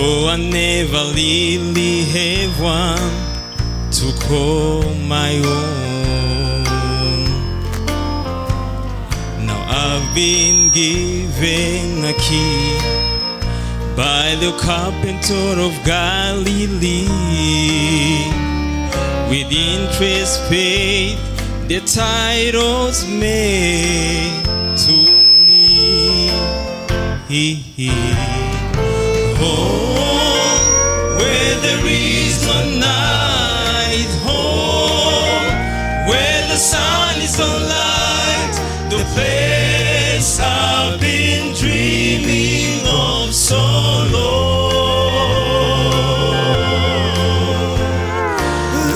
Though I never really have one to call my own, now I've been given a key by the carpenter of Galilee. With interest paid, the titles made to me. Home where there is no night, home where the sun is no light, the place I've been dreaming of so long.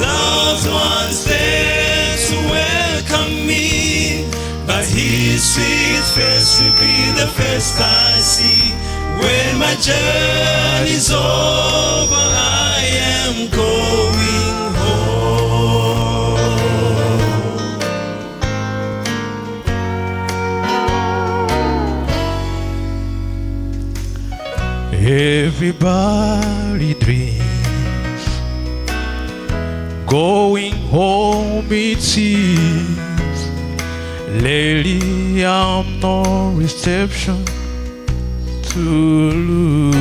Loved ones there to welcome me, but his sweet face will be the first I see. When my journey's over, I am going home. Everybody dreams going home, it seems. Lately I'm no reception to lose.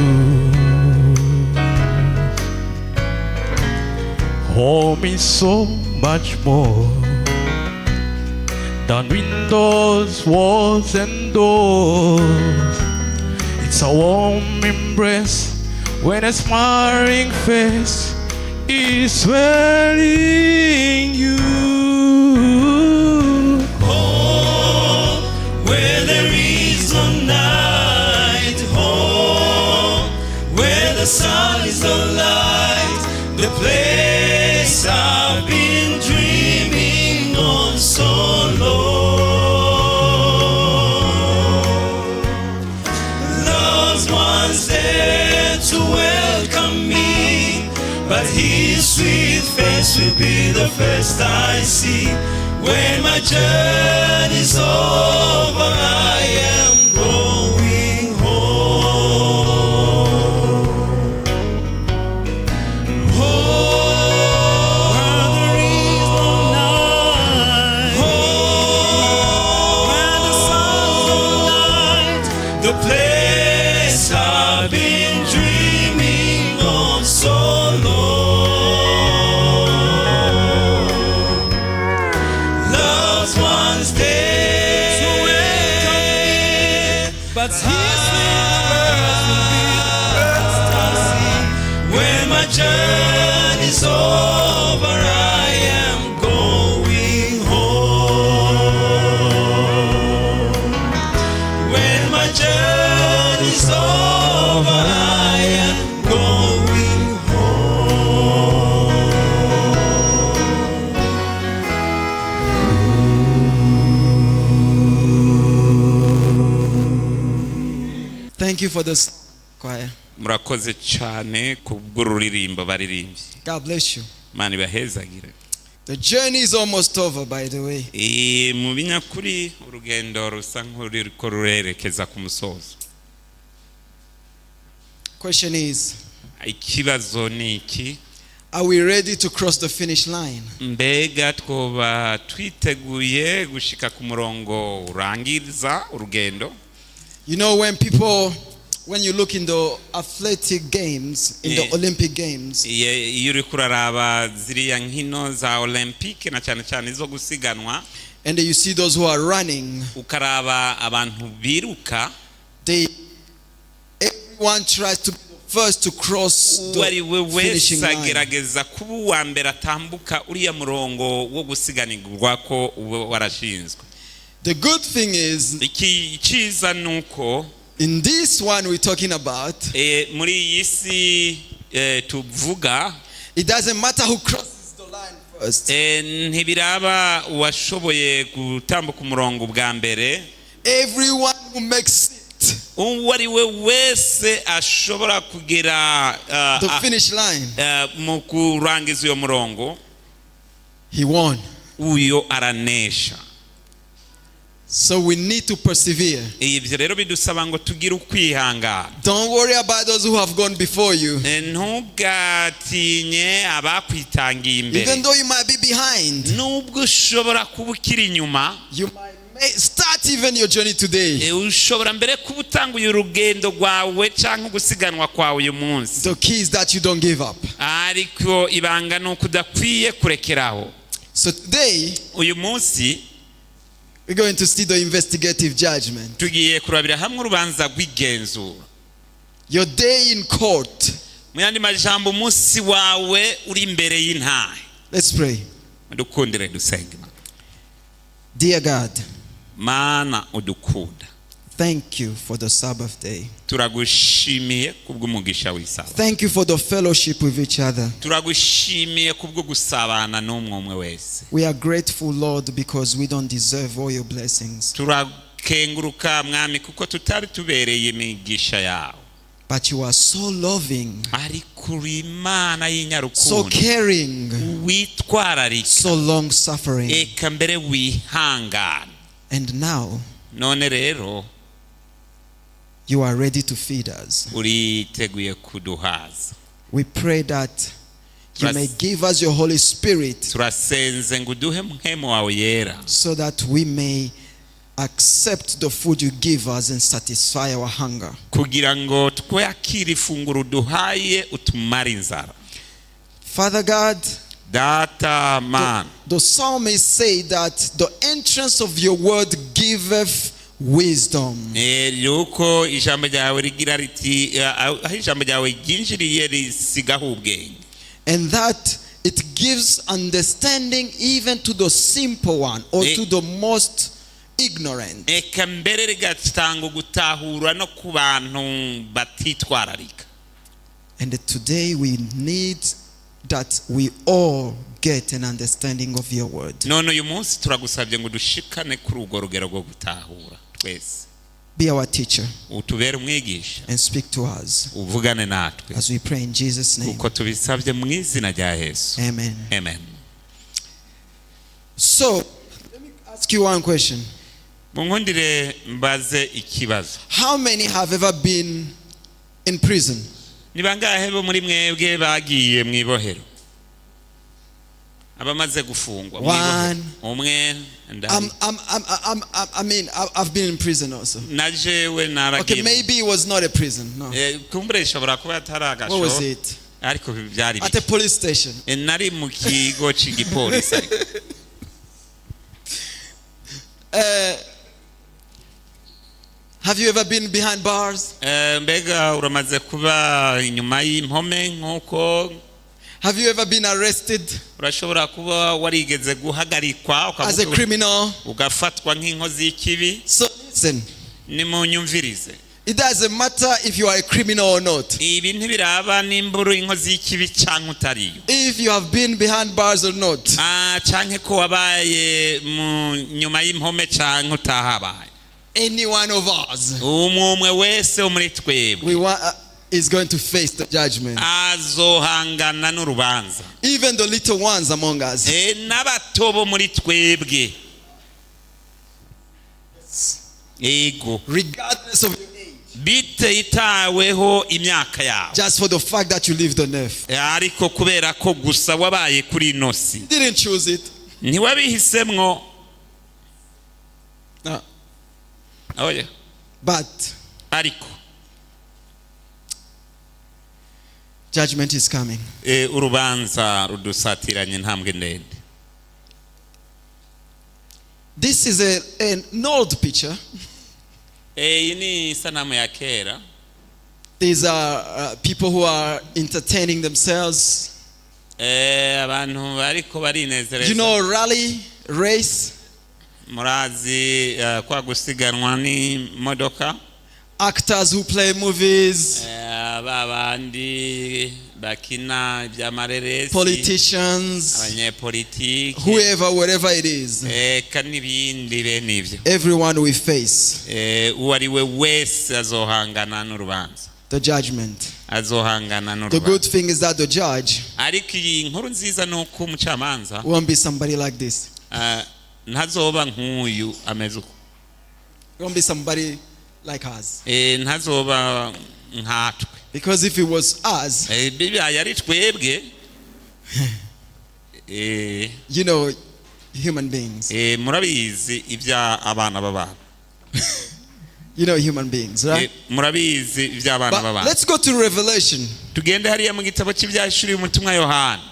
Home is so much more than windows, walls and doors. It's a warm embrace when a smiling face is swearing you. Home where there is no night, home where the sun is no light, the place I've been dreaming of so long. Loved ones there to welcome me, but his sweet face will be the first I see. When my journey's over, I am going home. Home where there is no night, home where the sun's no light, the place I've been dreaming of so long. Loved ones there to welcome me, but his words will be the first I see. When my journey's over, I am going home. When my journey's over, I am going home. Thank you for this choir. murakoze cyane kubw'ururirimbo baririmbye. God bless you. Mani bahezagire. The journey is almost over, by the way. Mu binyakuri urugendo rusa nk'uriko rurerekeza ku musozo. Question is, Ikibazo ni iki? are we ready to cross the finish line? Mbega twoba twiteguye gushika ku murongo urangiriza urugendo? You know, when you look in the athletic games, in the Olympic games, iyo uri kuraraba ziriya nkino za Olympique na cyane cyane izo gusiganwa, and you see those who are running, ukaraba abantu biruka, everyone tries to be the first to cross the finishing line. agerageza kuba uwa mbere atambuka uriya murongo wo gusiganirwa ko warashinzwe. The good thing is, Ikiza nuko in this one we're talking about, muri iyi si tuvuga, it doesn't matter who crosses the line first. ntibiraba uwashoboye gutambuka umurongo bwa mbere. Everyone who makes it, uwo ari we wese ashobora kugera the finish line, mu kurangiza uyo murongo, he won. uyo aranesha. So we need to persevere. ibyo rero bidusaba ngo tugire ukwihangana. Don't worry about those who have gone before you. Ntugatinye abakwitangiye imbere. Even though you might be behind, nubwo ushobora kuba ukiri inyuma, you might start even your journey today. ushobora mbere kuba utanguye urugendo rwawe cyangwa gusiganwa kwawe uyu munsi. The key is that you don't give up. ariko ibanga ni uko udakwiye kurekeraho. So today, uyu munsi we're going to see the investigative judgment. tugiye kurabira hamwe urubanza rw'igenzura. Your day in court. mu yandi majambo, umunsi wawe uri imbere y'intahe. Let's pray. dukundire dusenge. Dear God, mana udukunda, thank you for the Sabbath day. turagushimiye kubw'umugisha w'Isabato. Thank you for the fellowship with each other. turagushimiye kubwo gusabana n'umwe umwe wese. We are grateful, Lord, because we don't deserve all your blessings. turakenguruka mwami kuko tutari tubereye imigisha yawe. But you are so loving, ariko uri Imana so y'inyarukundo, caring, witwararika, so long suffering. eka mbere wihangana. And now none rero you are ready to feed us. uriteguye kuduhaza. We pray that you may give us your Holy Spirit turasenze ngo uduhe mpemu wawe yera, so that we may accept the food you give us and satisfy our hunger. kugira ngo twakire ifunguro duhaye utumare inzara. Father God, data man, the psalmist say that the entrance of your word giveth wisdom. yuko ijambo ryawe rigira riti aho ijambo ryawe ryinjiriye risigaho ubwenge, And that it gives understanding even to the simple one or to the most ignorant. eka mbere rigatanga gutahura no ku bantu batitwararika. And today we need that we all get an understanding of your word. none uyu munsi turagusabye ngo dushikane kuri urwo rugero rwo gutahura twese. Be our teacher utubere umwigisha, and speak to us uvugane natwe, as we pray in Jesus' name. kuko tubisabye mu izina rya Yesu. Amen. Amen. So, let me ask you one question. munkundire mbaze ikibazo. How many have ever been in prison? ni bangahe bo muri mwebwe bagiye mu ibohero? abamaze gufungwa mu ibohero? umwe. I mean, I've been in prison also. na jewe Okay, naragiye. maybe it was not a prison. No. kumbure ishobora kuba atari What was agasho, it? ariko byari At a police station. nari mu kigo cy'igipolisi. ariko Have you ever been behind bars? mbega uramaze kuba inyuma y'impome nk'uko? Have you ever been arrested urashobora kuba warigeze guhagarikwa as a criminal? ugafatwa nk'inkozi y'ikibi. So listen, nimunyumvirize, it doesn't matter if you are a criminal or not. ibi ntibiraba nimba uri inkozi y'ikibi cyangwa utariyo, If you have been behind bars or not. cyangwa ko wabaye mu nyuma y'impome cyangwa utahabaye. Any one of us umwe wese wo muri twebwe is going to face the judgment. azohangana n'urubanza. Even the little ones among us. n'abato bo muri twebwe. ego, Regardless of your age. bititaweho imyaka yawe, Just for the fact that you lived on earth. ariko kubera ko gusa wabaye kuri ino si. Didn't choose it. ntiwabihisemwo. No. oya, But ariko judgment is coming. urubanza rudusatiranye intambwe ndende. This is an old picture. iyi ni isanamu ya kera. These are people who are entertaining themselves. abantu bariko barinezereza. You know, rally race. murazi kwa gusiganwa n'imodoka. Actors who play movies. babandi bakina ibyamareresi. Politicians. abanyepolitiki. Whoever, whatever it is. eka n'ibindi bene ibyo. Everyone we face. uwo ari we wese azohangana n'urubanza. The judgment. azohangana The n'urubanza. good thing is that the judge ariko iyi nkuru nziza ni uko umucamanza won't be somebody like this. ntazoba nk'uyu ameze uko. won't be somebody like us. ntazoba nkatwe. Because if it was us, bibaye ari twebwe, you know, human beings. murabizi ibya abana b'abantu. You know, human beings, right? murabizi ibya abana But b'abantu. let's go to Revelation. Tugende hariya mu gitabo cy'ibyahishuriwe umutumwa Yohana.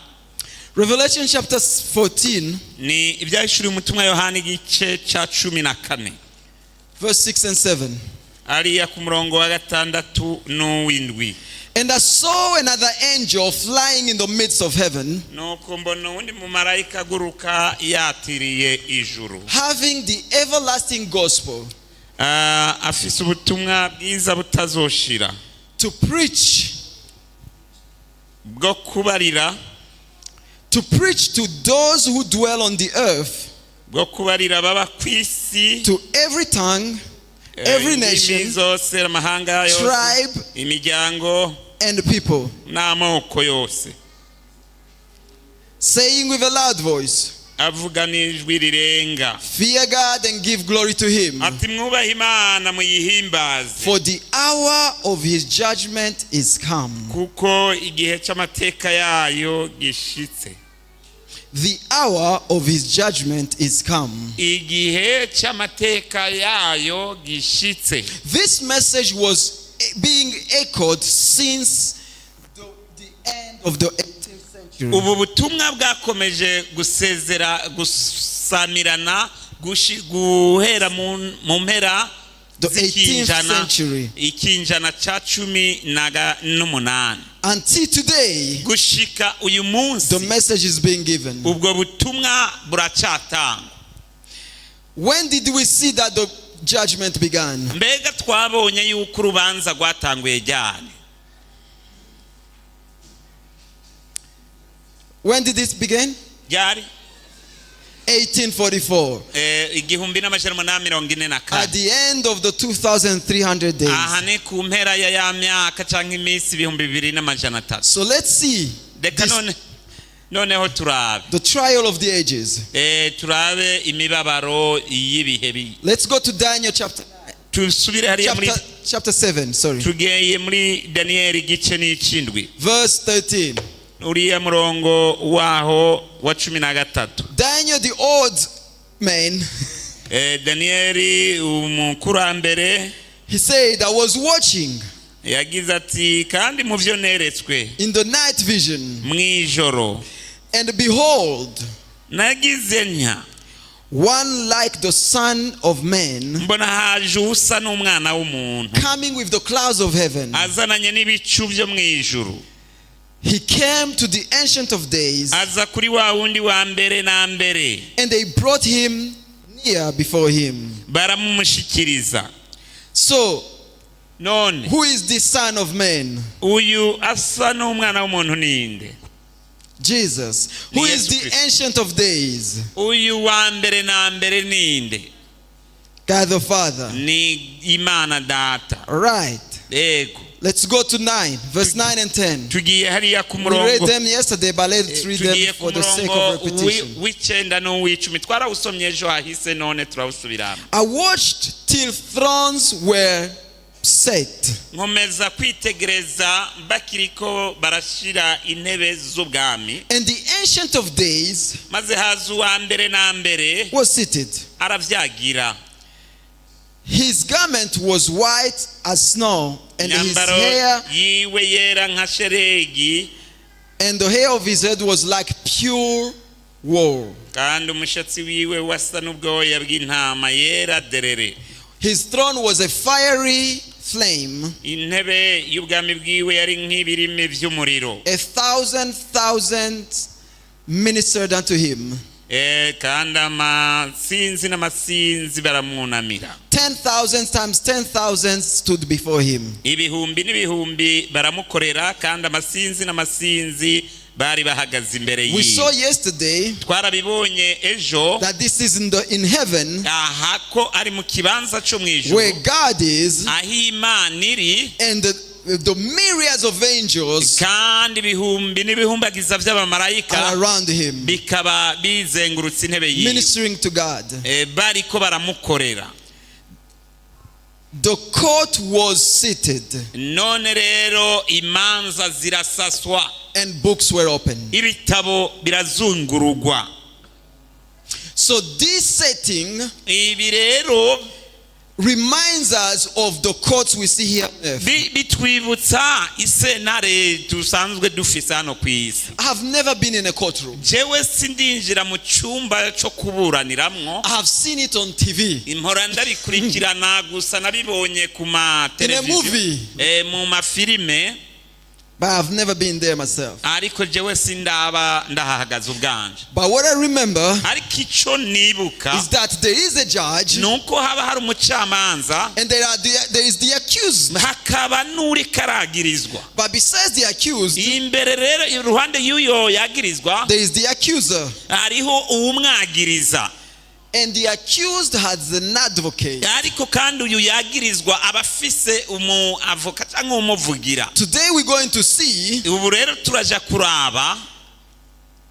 Revelation chapter 14, Ni ibyahishuriwe umutumwa Yohana igice cya 14. verse 6 and 7. Hariya ku murongo wa 6 n'uw'indwi. And I saw another angel flying in the midst of heaven, Nuko mbona undi mumarayika aguruka yatiriye ijuru. having the everlasting gospel Afise ubutumwa bwiza butazoshira. to preach Bwo kubarira. to those who dwell on the earth, Bwo kubarira baba kwisi. to every tongue, every nation, zose, amahanga yose, tribe, imiryango and people, n'amoko yose. saying with a loud voice, Avuga n'ijwi rirenga. fear God and give glory to him, Ati mwubahe Imana muyihimbaze. for the hour of his judgment is come. Kuko igihe cy'amateka yayo gishitse. The hour of his judgment is come. Igihe cy'amateka yayo gishitse. This message was being echoed since the end of the 18th century. Ubu butumwa bwakomeje gusamirana guhera mu mpera The 18th century. ikinjana cya 18 Until today, gushika uyu munsi the message is being given. ubwo butumwa buracatangwa. When did we see that the judgment began? Mbega twabonye yuko urubanza rwatanguye ryari? When did this begin? Ryari? 1844. Igihumbi n'amajana umunani mirongo ine na At kane. the end of the 2,300 days. Aha ni ku mpera ya myaka cyangwa iminsi 2300. So let's see Reka this, noneho turabe. the trial of the ages. Turabe imibabaro y'ibihe. Let's go to Daniel chapter Tusubire hariya muri chapter 7, sorry. tugeye muri Danieli igice n'icindwi. Verse 13. Uriya murongo waho wa 13. Daniel the old man, Danieli umukurambere, he said, I was watching yagize ati kandi mu byo neretswe in the night vision, mwijoro, and behold, nagize ntya one like the Son of Man, mbona haje usa n'umwana w'umuntu coming with the clouds of heaven. azananye n'ibicu byo mwijuru. He came to the Ancient of Days, Aza kuri wa wundi wa mbere na mbere, and they brought him near before him. baramumushikiriza. So, None who is this Son of Man? uyu asa n'umwana w'umuntu ninde? Jesus. Who Ni is Yesu the Kristo. Ancient of Days? Uyu wa mbere na mbere ninde? God the Father. Ni Imana Data. All right. Ego. Let's go to 9, verse 9 and 10. Tugiye hariya ku We read murongo. them yesterday, but let's read Tugiye them ku for the sake of murongo repetition. w'icenda n'uw'icumi. Twarawusomye ejo hahise none turawusubiramo. I watched till thrones were set, Nkomeza kwitegereza bakiriko barashira intebe z'ubwami, and the Ancient of Days maze haza uwa mbere na mbere was seated. aravyagira. His garment was white as snow, and his Imyambaro hair yiwe yera nka sheregi, and the hair of his head was like pure wool. kandi umushatsi wiwe wasa n'ubwoya bw'intama yera derere. His throne was a fiery flame. Intebe y'ubwami bwiwe yari nk'ibirimi vy'umuriro. 1,000 ministered unto him. Kandi amasinzi n'amasinzi baramwunamira. 10,000 times 10,000 stood before him. Ibihumbi n'ibihumbi baramukorera, kandi amasinzi n'amasinzi bari bahagaze imbere We saw yiwe. yesterday Twarabibonye ejo that this is in heaven, aha ko ari mu kibanza cyo where mwijuru, God is, aho Imana iri, and the myriads of angels kandi ibihumbi n'ibihumbagiza are by'abamarayika around him, bikaba bizengurutse intebe yiwe, ministering to God. bariko baramukorera. the court was seated none rero imanza zirasaswa and books were opened. ibitabo birazungurugwa. So this setting Ibi rero reminds us of the courts we see here on earth. bitwibutsa isenare dusanzwe dufise hano ku isi. I have never been in a courtroom. jewe sindinjira mu cyumba cyo kuburaniramwo. I have seen it on TV. Impora ndabikurikirana gusa nabibonye ku ma In a movie. televiziyo mu mafilime, But I have never been there myself. ariko jewe sindaba ndahahagaze ubwanje. But what I remember ariko icyo nibuka is that there is a judge nuko haba hari umucamanza and there is the accused. hakaba n'uri karagirizwa. But besides the accused, imbere rero iruhande y'uyo yagirizwa there is the accuser. hariho uwumwagiriza. And the accused has an advocate. ariko kandi uyu yagirizwa aba afise avoka cyangwa umuvugira. Today we're going to see ubu rero turaja kuraba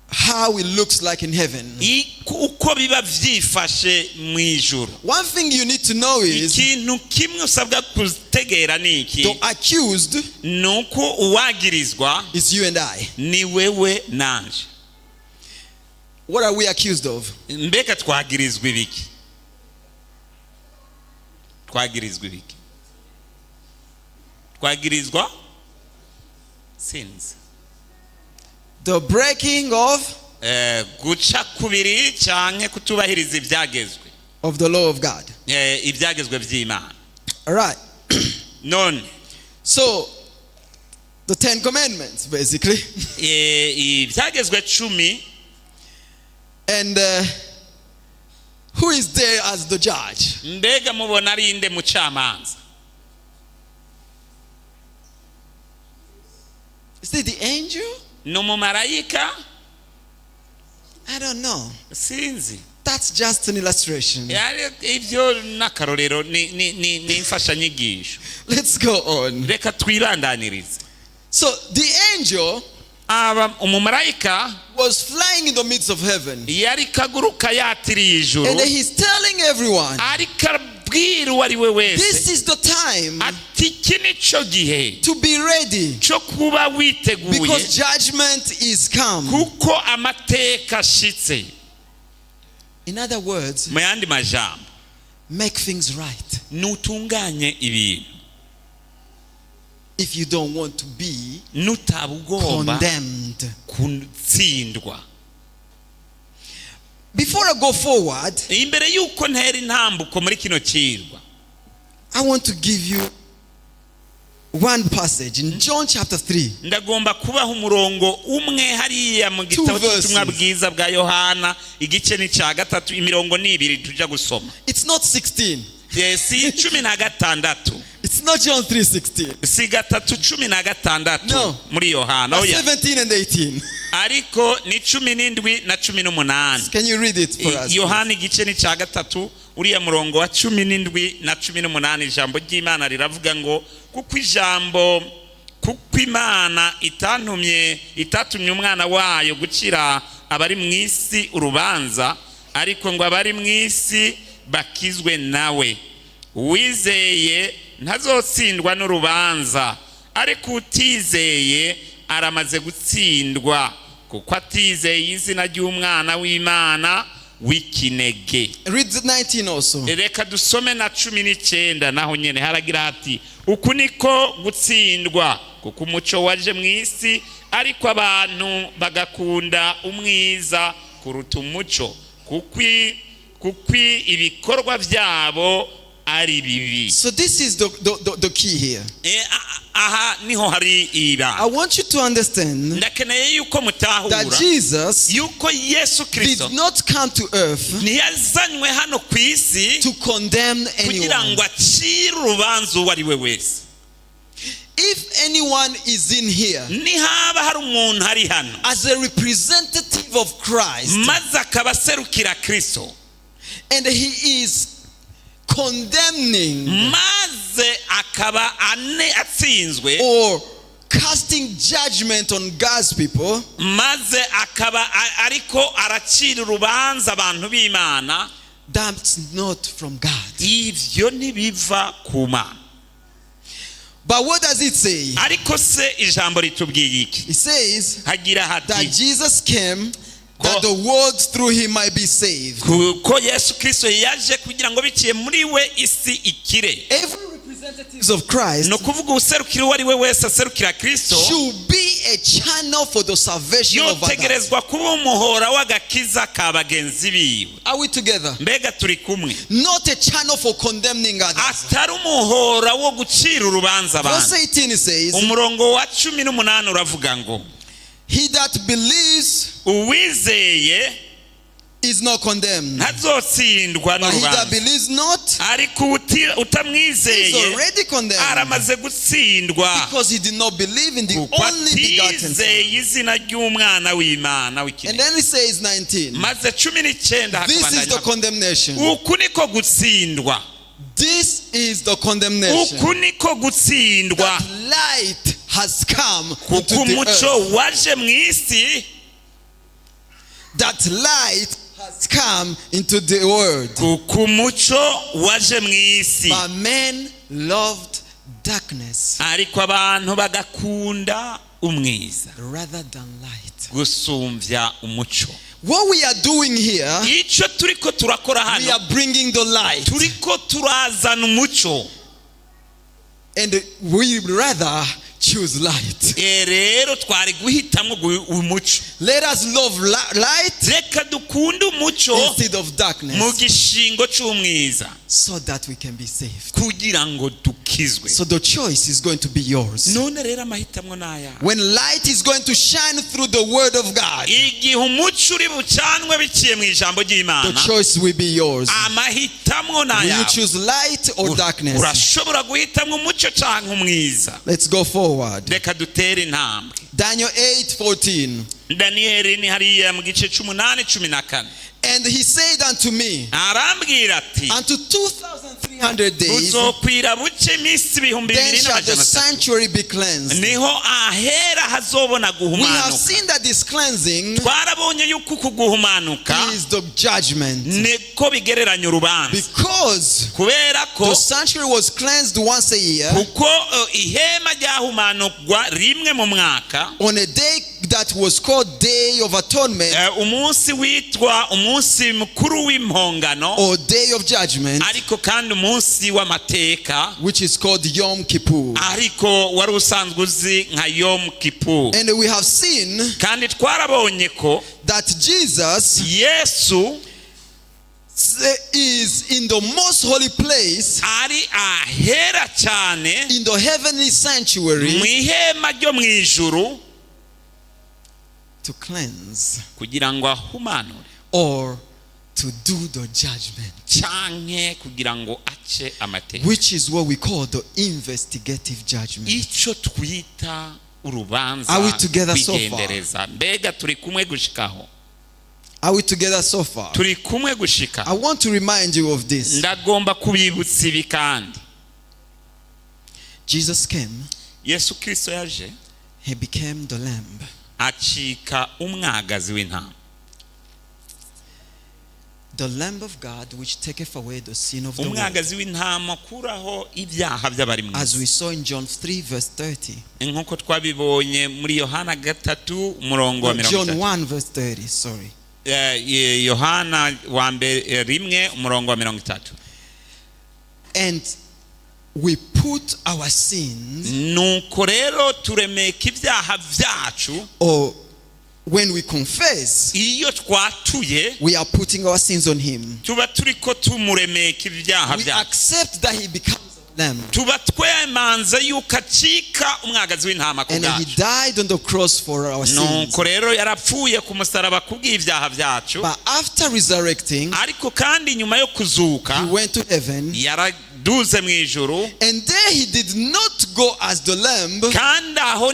how it looks like in heaven. uko biba vyifashe mu ijuru. One thing you need to know is ikintu kimwe usabwa kutegera ni iki: the accused nuko uwagirizwa is you and I. ni wewe nanje. What are we accused of? mbega twagirizwa ibiki? twagirizwa sins, The breaking of guca kubiri canke kutubahiriza ibyagezwe, the law of God. ibyagezwe by'Imana. All right. none So the 10 commandments basically. ibyagezwe 10. And who is there as the judge? mbega mubona ari inde mucamanza? Is it the angel? ni umumarayika? I don't know. sinzi. That's just an illustration. ibyo n'akarorero ni imfashanyigisho. Let's go on. reka twibandanirize. So the angel umumarayika was flying in the midst of heaven. yari kaguruka yatiriye ijuru, And he's telling everyone, ariko abwira uwo ari we this wese is the time ati iki ni cyo gihe to be ready cyo kuba witeguye, because judgment is come. kuko amateka ashitse. In other words, mu yandi majambo, make things right. nutunganye ibintu. If you don't want to be nutaba ugomba condemned. kutsindwa. Before I go forward, imbere yuko ntera intambuko muri kino kirwa, I want to give you one passage in John chapter 3. ndagomba kubaho umurongo umwe hariya mu gitabo cy'ubutumwa bwiza bwa Yohana igice ni cya 3, imirongo ni 2 tujya gusoma. It's not 16. si 16. It's not John 3:16. si 3:16 No. muri Yohana. But oya, 17 and 18. ariko ni 17 na 18. Can you read it for us? Yohana igice ni cya 3 uriya murongo wa 17 na 18. ijambo ry'Imana riravuga ngo kuko Imana itatumye umwana wayo gucira abari mu isi urubanza, ariko ngo abari mu isi bakizwe nawe. Uwizeye ntazotsindwa n'urubanza, ariko utizeye aramaze gutsindwa, kuko atizeye izina ry'umwana w'Imana w'ikinege. Read 19 also. reka dusome na 19 naho nyene haragira hati uku niko gutsindwa, kuko umuco waje mu isi, ariko abantu bagakunda umwiza kuruta umuco, kuko ibikorwa byabo ari bibi. So this is the key here. aha niho hari I want you to understand ndakeneye yuko that mutahura Jesus yuko Yesu did Kristo not come to earth ntiyazanywe hano ku isi to condemn kugira ngo anyone. acire urubanza uwo ari we wese. If anyone is in here nihaba hari umuntu hari hano as a representative of Christ maze akaba aserukira Kristo, and he is condemning maze akaba atsinzwe, or casting judgment on God's people, maze akaba ariko aracira urubanza abantu b'Imana, That's not from God. ivyo ntibiva ku Mana. But what does it say? Ariko se ijambo ritubwiye iki? It says Hagira that hati Jesus came that the world through him might be saved. kuko Yesu Kristo yaje kugira ngo biciye muri we isi ikire. Every representatives of Christ No kuvuga userukira uwo ari we wese aserukira Kristo should be a channel for the salvation of others. yotegerezwa kuba umuhora w'agakiza ka bagenzi biwe. Are we together? Mbega turi kumwe, Not a channel for condemning others. atari umuhora wo gucira urubanza Verse abantu. 18 says, Umurongo wa 18 uravuga ngo he that believes uwizeye is not condemned. ntazotsindwa But he that n'urubanza, believes not ariko is utamwizeye already condemned, aramaze gutsindwa because he did not believe in the kuko only begotten Son. atizeye izina ry'umwana w'Imana And w'ikinege. then he says 19. Maze 19 This is the hakabandanya, condemnation. uku niko gutsindwa, This is the condemnation. uku niko gutsindwa, That light has come kuko into the umuco earth. waje mu isi, That light has come into the world. kuko umuco waje mu isi, But men loved darkness ariko abantu bagakunda umwiza rather than light. gusumvya umuco. What we are doing here, Ico turiko turakora we hano, are bringing the light. turiko turazana umuco, And we rather choose light. rero twari guhitamwo umuco. Let us love light Reka dukunde umuco instead of darkness, mu gishingo c'umwiza so that we can be saved. kugira ngo dukizwe. So the choice is going to be yours. None rero amahitamwo naya, When light is going to shine through the word of God, igihe umuco uri bucanwe biciye mu ijambo the ry'Imana, choice will be yours. amahitamwo Will you naya. choose light or darkness? Urashobora guhitamwo umuco canke umwiza. Let's go forward. Reka dutere intambwe. Daniel 8:14. Daniyeli ni hariya mu gice 8:14. And he said unto me, Arambwira ati, unto 2,300 days, uzokwira buce iminsi ibihumbi then bibiri shall the n'amajana atatu, sanctuary be cleansed. niho ahera hazobona We have guhumanuka. seen that this cleansing Twarabonye yuko uku guhumanuka is the judgment. niko bigereranya urubanza, Because kubera ko the sanctuary was cleansed once a year kuko ihema ryahumanurwa rimwe mu mwaka, on a day that was called Day of Atonement umunsi witwa umunsi mukuru w'impongano, or Day of Judgment, ariko kandi umunsi w'amateka, which is called Yom Kippur. ariko wari usanzwe uzi nka Yom Kippur. And we have seen Kandi twarabonye ko that Jesus Yesu is in the most holy place, ari ahera cyane in the heavenly mu sanctuary, ihema ryo mu ijuru to cleanse kugira ngo ahumanure or to do the judgment, canke kugira ngo ace amateka, which is what we call the investigative judgment. ico twita urubanza Are we together so far? rw'igendereza. Mbega turi kumwe gushikaho? Are we together so far? Turi kumwe gushika. I want to remind you of this. Ndagomba kubibutsa ibi kandi. Jesus came, Yesu Kristo yaje he became the lamb. acika umwagazi w'intama, The lamb of God which taketh away the sin of the world. umwagazi w'intama akuraho ibyaha by'abari mu As we isi, saw in John 3 verse 30. nk'uko twabibonye muri Yohana 3 umurongo wa John 30. 1 verse 30, sorry. Yohana wa mbere 1 umurongo wa 30. And we put our sins, Nuko rero turemeka ibyaha byacu, or when we confess, iyo twatuye we are putting our sins on him. tuba turiko tumuremeka ibyaha We byacu, accept that he becomes a lamb. tuba twemanze yuko acika umwagazi w'intama ku And he bwacu. died on the cross for our sins. Nuko rero yarapfuye ku musaraba kubw'ibyaha byacu, But after resurrecting, ariko kandi nyuma yo kuzuka he went to heaven. yaraduze mu ijuru, And there he did not go as the lamb, kandi aho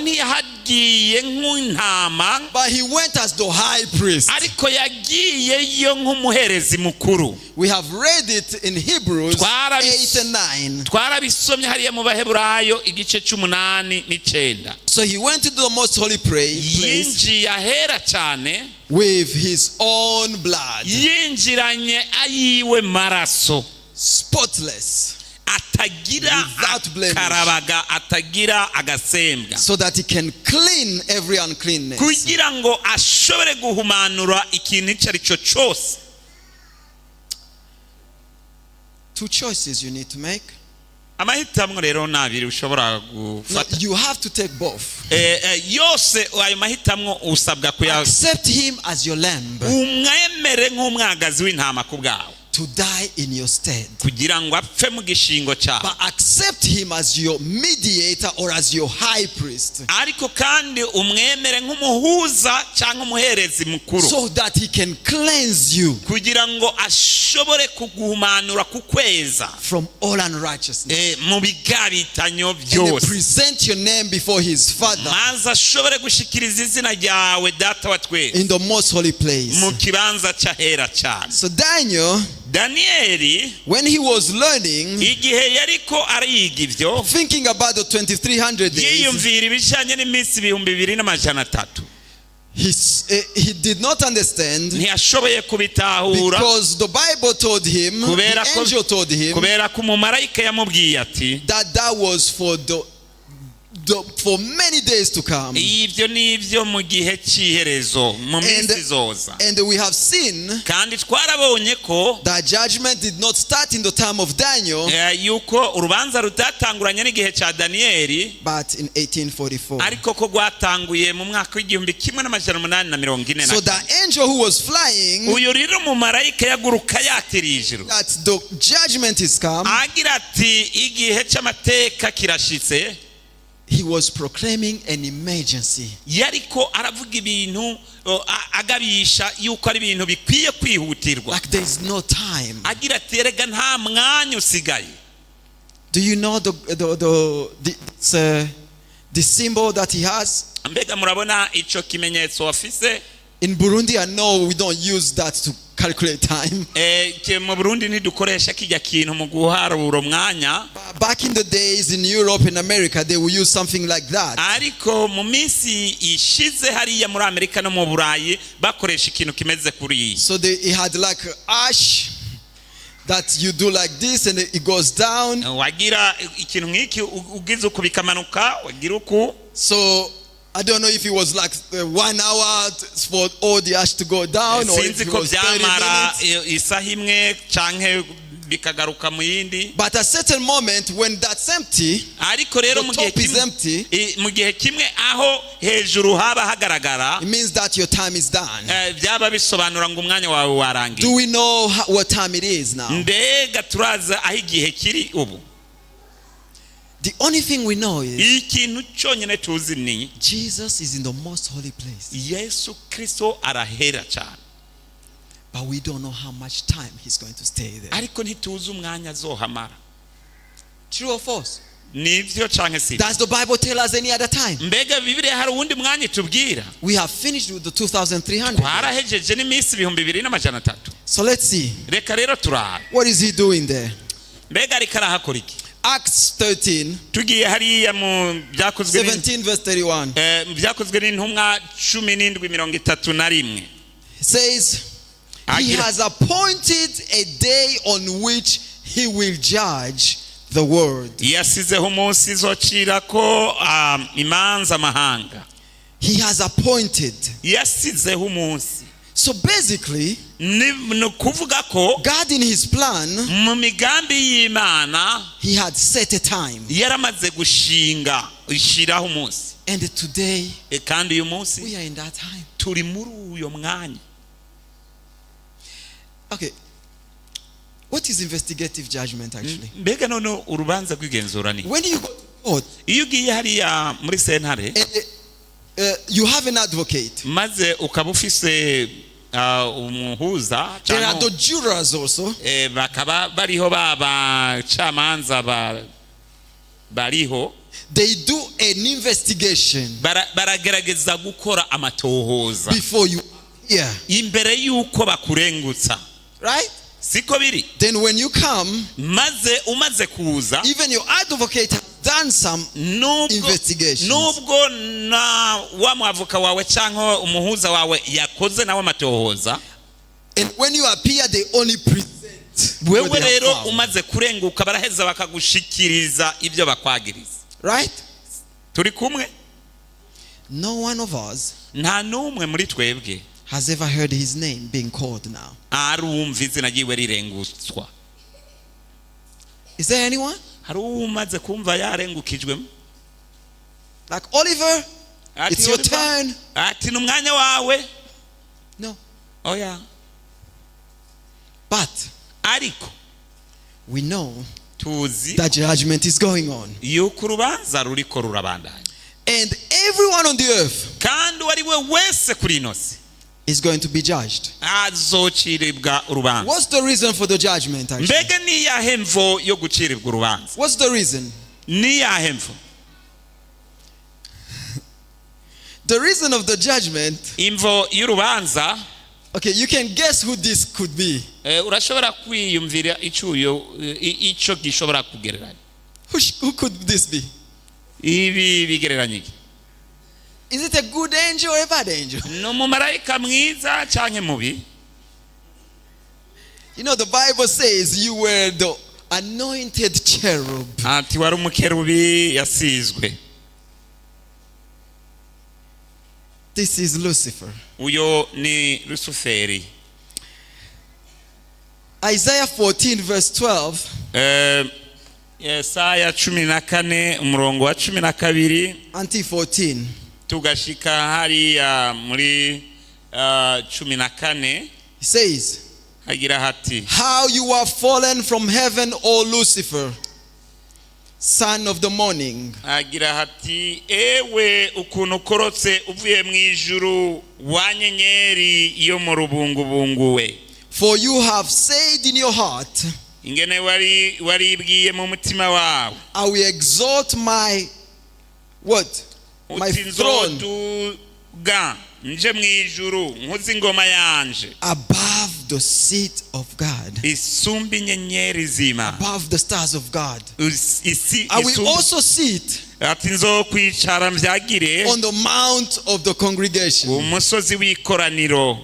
yaragiye nk'intama but he went as the high priest. ariko yagiyeyo nk'umuherezi mukuru. We have read it in Hebrews 8 and 9. Twarabisomye hariya mu Baheburayo igice 8 n'icenda. So he went into the most holy place yinjiye ahera cyane with his own blood, yinjiranye ayiwe maraso, spotless, atagira without blemish, akarabaga, atagira agasembwa, so that he can clean every uncleanness. kugira ngo ashobore guhumanura ikintu icyo ari cyo cyose. Two choices you need to make. Amahitamo rero nabiri ushobora No, gufata. you have to take both. Yose ayo mahitamo usabwa Accept him as your lamb umwemere nk'umwagazi w'intama ku bwawe, to die in your stead. kugira ngo apfe mu gishingo cyawe. But accept him as your mediator or as your high priest, Ariko kandi umwemere nk'umuhuza cyangwa umuherezi mukuru, so that he can cleanse you kugira ngo ashobore kuguhumanura kukweza from all unrighteousness. mu bigabitanyo And byose, present your name before his Father maze ashobore gushikiriza izina ryawe data wa twese in the most holy place. mu kibanza cyahera cyane. So Daniel, Daniyeli when he was learning, igihe yariko ariga ibyo, thinking about the 2300 days, yiyumvira ibijyanye n'iminsi 2300, he did not understand, ntiyashoboye kubitahura because the Bible told him, kubera the angel told him, ko umumarayika yamubwiye ati that was for many days to come. ibyo nibyo mu gihe cy'iherezo, mu minsi zoza. And we have seen Kandi twarabonye ko that judgment did not start in the time of Daniel, yuko urubanza rutatanguranye n'igihe cya Daniyeli, but in 1844. ariko ko rwatanguye mu mwaka w'1844. So the angel who was flying, uyu rero umumarayika yaguruka yatiriye ijuru, that the judgment is come, agira ati igihe cy'amateka kirashitse. he was proclaiming an emergency. Yariko aravuga ibintu agabisha yuko ari ibintu bikwiye kwihutirwa, Like there is no time. agira ati erega nta mwanya usigaye. Do you know the symbol that he has? Mbega murabona ico kimenyetso afise? In Burundi, I know we don't use that to calculate time. Mu Burundi ntidukoresha kijya kintu mu guharura umwanya, Back in the days in Europe and America, they will use something like that. ariko mu minsi ishize hariya muri Amerika no mu Burayi bakoresha ikintu kimeze kuri. So it had like ash that you do like this and it goes down. Wagira ikintu nk'iki ugize uko bikamanuka, wagira uko. So I don't know if it was like 1 hour for all the ash to go down, or if Sinzi it ko was 30 byamara minutes. isaha imwe canke bikagaruka mu yindi. But at a certain moment, when that's empty, Ariko rero the top is empty, mu gihe kimwe aho hejuru haba hagaragara, it means that your time is done. byaba bisobanura ngo umwanya wawe warangiye. Do we know what time it is now? Mbega turaza aho igihe kiri ubu? The only thing we know is Ikintu cyonyine tuzi ni Jesus is in the most holy place. Yesu Kristo arahera cyane, But we don't know how much time he's going to stay there. ariko ntituzi umwanya azohamara. True or false? Nibyo canke si? Does the Bible tell us any other time? Mbega Bibiliya hari uwundi mwanya itubwira? We have finished with the 2300. Twarahejeje n'iminsi 2300. So let's see. Reka rero turaha. What is he doing there? Mbega ariko arahakora iki? Acts 13, Tugiye hariya mu byakozwe 17 verse 31. byakozwe n'intumwa 17:31 Says, he has appointed a day on which he will judge the world. yasizeho umunsi izocirako imanza amahanga. He has appointed. Yasizeho umunsi. So basically, ni kuvuga ko God in his plan, mu migambi y'Imana he had set a time. yaramaze gushinga ishiraho umunsi, And today, kandi uyu munsi we are in that time. turi muri uyo mwanya. Okay. What is investigative judgment actually? Mbega none urubanza rw'igenzura ni When you go to court, iyo ugiye hariya muri sentare you have an advocate. maze ukaba ufise umuhuza There are the jurors also. bakaba bariho babacamanza bariho. they do an investigation baragerageza gukora amatohoza before you appear. imbere yuko bakurengutsa, Right? siko biri? Then when you come, maze umaze kuza, even your advocate has done some investigations. nubwo na wa mwavoka wawe cyangwa umuhuza wawe yakoze nawe amatohoza, And when you appear, they only present what wewe they have rero found. umaze kurenguka baraheza bakagushikiriza ibyo bakwagiriza. Right? Turi kumwe? No one of us Nta numwe muri twebwe has ever heard his name being called now. arumva izina ryiwe rirengutswa. Is there anyone? Hari umaze kumva yarengukijwe? Like Oliver, Ati it's your Oliver, turn. ati ni umwanya wawe. No. Oya. But Ariko we know tuzi that judgment is going on. yuko urubanza ruriko rurabandanya, And everyone on the earth kandi uwo ari we wese kuri ino si is going to be judged. azocirirwa urubanza. What's the reason for the judgment, actually? Mbega ni iyahe mvo yo gucirirwa urubanza? What's the reason? Ni iyahe mvo? The reason of the judgment, Imvo y'urubanza, okay, you can guess who this could be. urashobora kwiyumvira ico gishobora kugereranya. Who could this be? Ibi bigereranya iki? Is it a good angel or a bad angel? Ni umumarayika mwiza canke mubi? You know, the Bible says you were the anointed cherub. Ati wari umukerubi yasizwe. This is Lucifer. Uyo ni Lusuferi. Isaiah 14 verse 12 Yesaya 14 umurongo wa 12 until 14. tugashika hariya muri 14 He says, hagira hati, how you are fallen from heaven, O Lucifer, son of the morning. hagira hati, ewe ukuntu ukorotse uvuye mu ijuru wa nyenyeri yo mu rubungubungu we. For you have said in your heart, Ingene waribwiye mu mutima wawe, I will exalt my what? My uti throne nzoduga nje mu ijuru nkuzi ingoma yanje above the seat of God, isumba inyenyeri zima, above the stars of God. isi I will isumba. also sit Ati nzokwicara mvyagire on the mount of the congregation, umusozi w'ikoraniro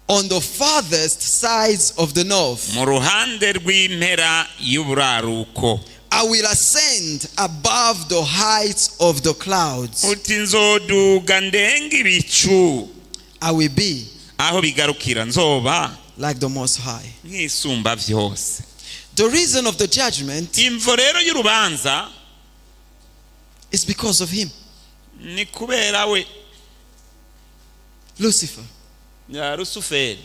on the farthest sides of the north. mu ruhande rw'impera y'uburaruko. I will ascend above the heights of the clouds. Uti nzoduga ndenga ibicu, I will be aho bigarukira nzoba like the Most High. nk'isumba vyose. The reason of the judgment Imvo rero y'urubanza is because of him, ni kubera we, Lucifer. ya Lusuferi.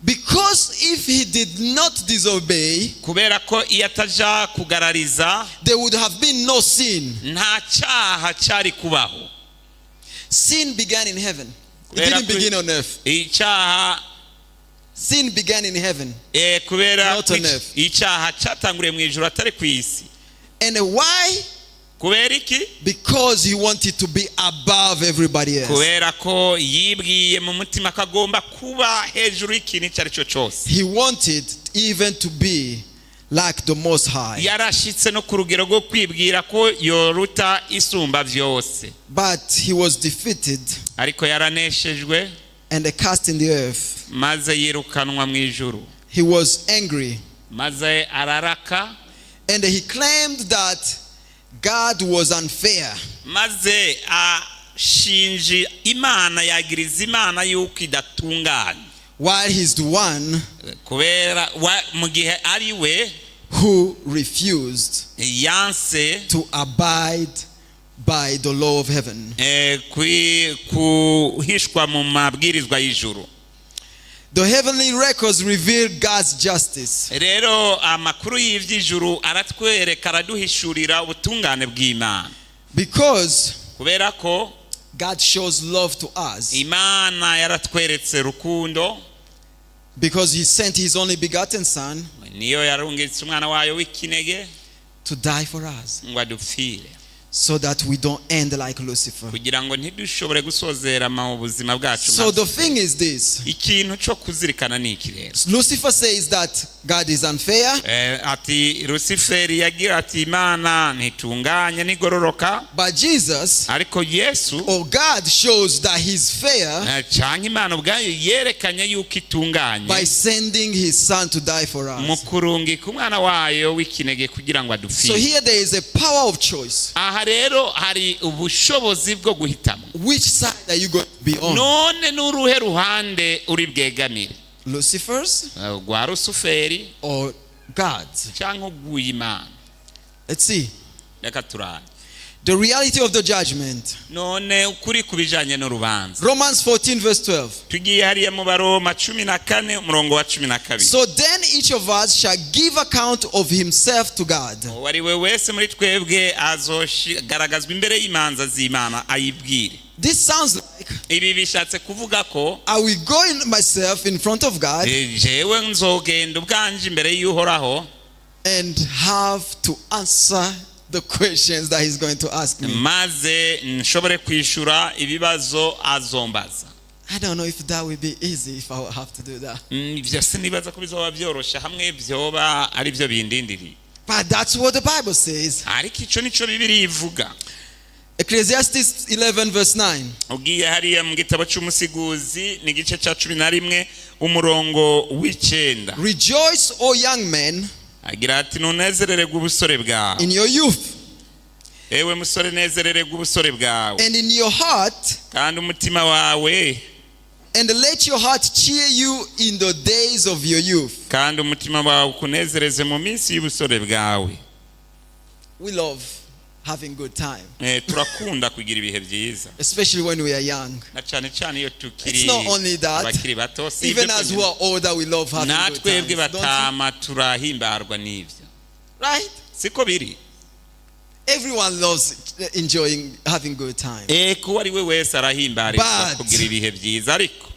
Because if he did not disobey, Kubera ko iyo ataja kugarariza there would have been no sin. nta cyaha cyari kubaho. Sin began in heaven. It Kubera didn't ko begin on earth. icyaha Sin began in heaven. kubera Not on earth. icyaha cyatanguriye mu ijuru atari ku isi. And why? Kubera iki? Because he wanted to be above everybody else. Kubera ko yibwiye mu mutima ko agomba kuba hejuru y'ikintu icyo ari cyo cyose. He wanted even to be like the Most High. Yarashitse no ku rugero rwo kwibwira ko yoruta isumba vyose, But he was defeated ariko yaraneshejwe and cast in the earth. maze yirukanwa mu ijuru, He was angry maze araraka, and he claimed that God was unfair. maze ashinja Imana, yagiriza Imana yuko idatunganye, While he's the one kubera mu gihe ari we who refused yanse to abide by the law of heaven. kuhishwa mu mabwirizwa y'ijuru. The heavenly records reveal God's justice. Rero amakuru y'ivy'ijuru aratwereka, araduhishurira ubutungane bw'Imana, Because kubera ko God shows love to us. Imana yaratweretse rukundo, Because he sent his only begotten son niyo yarungitse umwana wayo w'ikinege to die for us, ngo adupfire so that we don't end like Lucifer. kugira ngo ntidushobore gusozera mu buzima bwacu. So the thing is this. Ikintu cyo kuzirikana ni iki rero? Lucifer says that God is unfair, ati Luciferi yagira ati Imana ntitunganye nigororoka, but Jesus ariko Yesu or God shows that he's fair cyangwa Imana ubwayo yerekanye yuko itunganye by sending his son to die for mu us. kurungika umwana wayo w'ikinege kugira ngo So adupfire. here there is a power of choice. Aha rero hari ubushobozi bwo guhitamo. Which side are you going to be on? None n'uruhe ruhande uri bwegamire? Lucifer's Rwa Luciferi or God's? cyangwa ugw'Imana? Let's see. Reka turabe. The reality of the judgment. None ukuri kubijanye n'urubanza. Romans 14 verse 12. Tugiye hariya mu Baroma 14 umurongo wa 12. So then each of us shall give account of himself to God. Wari we wese muri twebwe azogaragazwa imbere y'imanza z'Imana ayibwire. This sounds like Ibi bishatse kuvuga ko I will go in myself in front of God jewe nzogenda ubwanje imbere y'Uhoraho and have to answer the questions that he's going to ask me. maze nshobore kwishura ibibazo azombaza. I don't know if that will be easy if I will have to do that. Ibyo sinibaza ko bizoba byorosha hamwe byoba ari byo bindindiri. But that's what the Bible says. Ariko ico nico Bibiliya ivuga. Ecclesiastes 11 verse 9. Ugiye hariya mu gitabo cy'umusiguzi ni igice cya 11 umurongo w'9. Rejoice, O young men, Agira ati nunezerererwe ubusore bwawe. in your youth, Ewe musore nezerererwe ubusore bwawe. and in your heart, Kandi umutima wawe and let your heart cheer you in the days of your youth. kandi umutima wawe ukunezereze mu minsi y'ubusore bwawe. We love having good time, Turakunda kugira ibihe byiza, especially when we are young. na cyane cyane iyo tukiri It's not only that. abakiri bato, si Even ibyo as we konyine. are older, we love having good Natwebwe times. Don't you? batama turahimbarwa n'ibyo, Right? siko biri? Everyone loves enjoying having good time. Kuba ari we wese arahimbarirwa But kugira ibihe byiza, ariko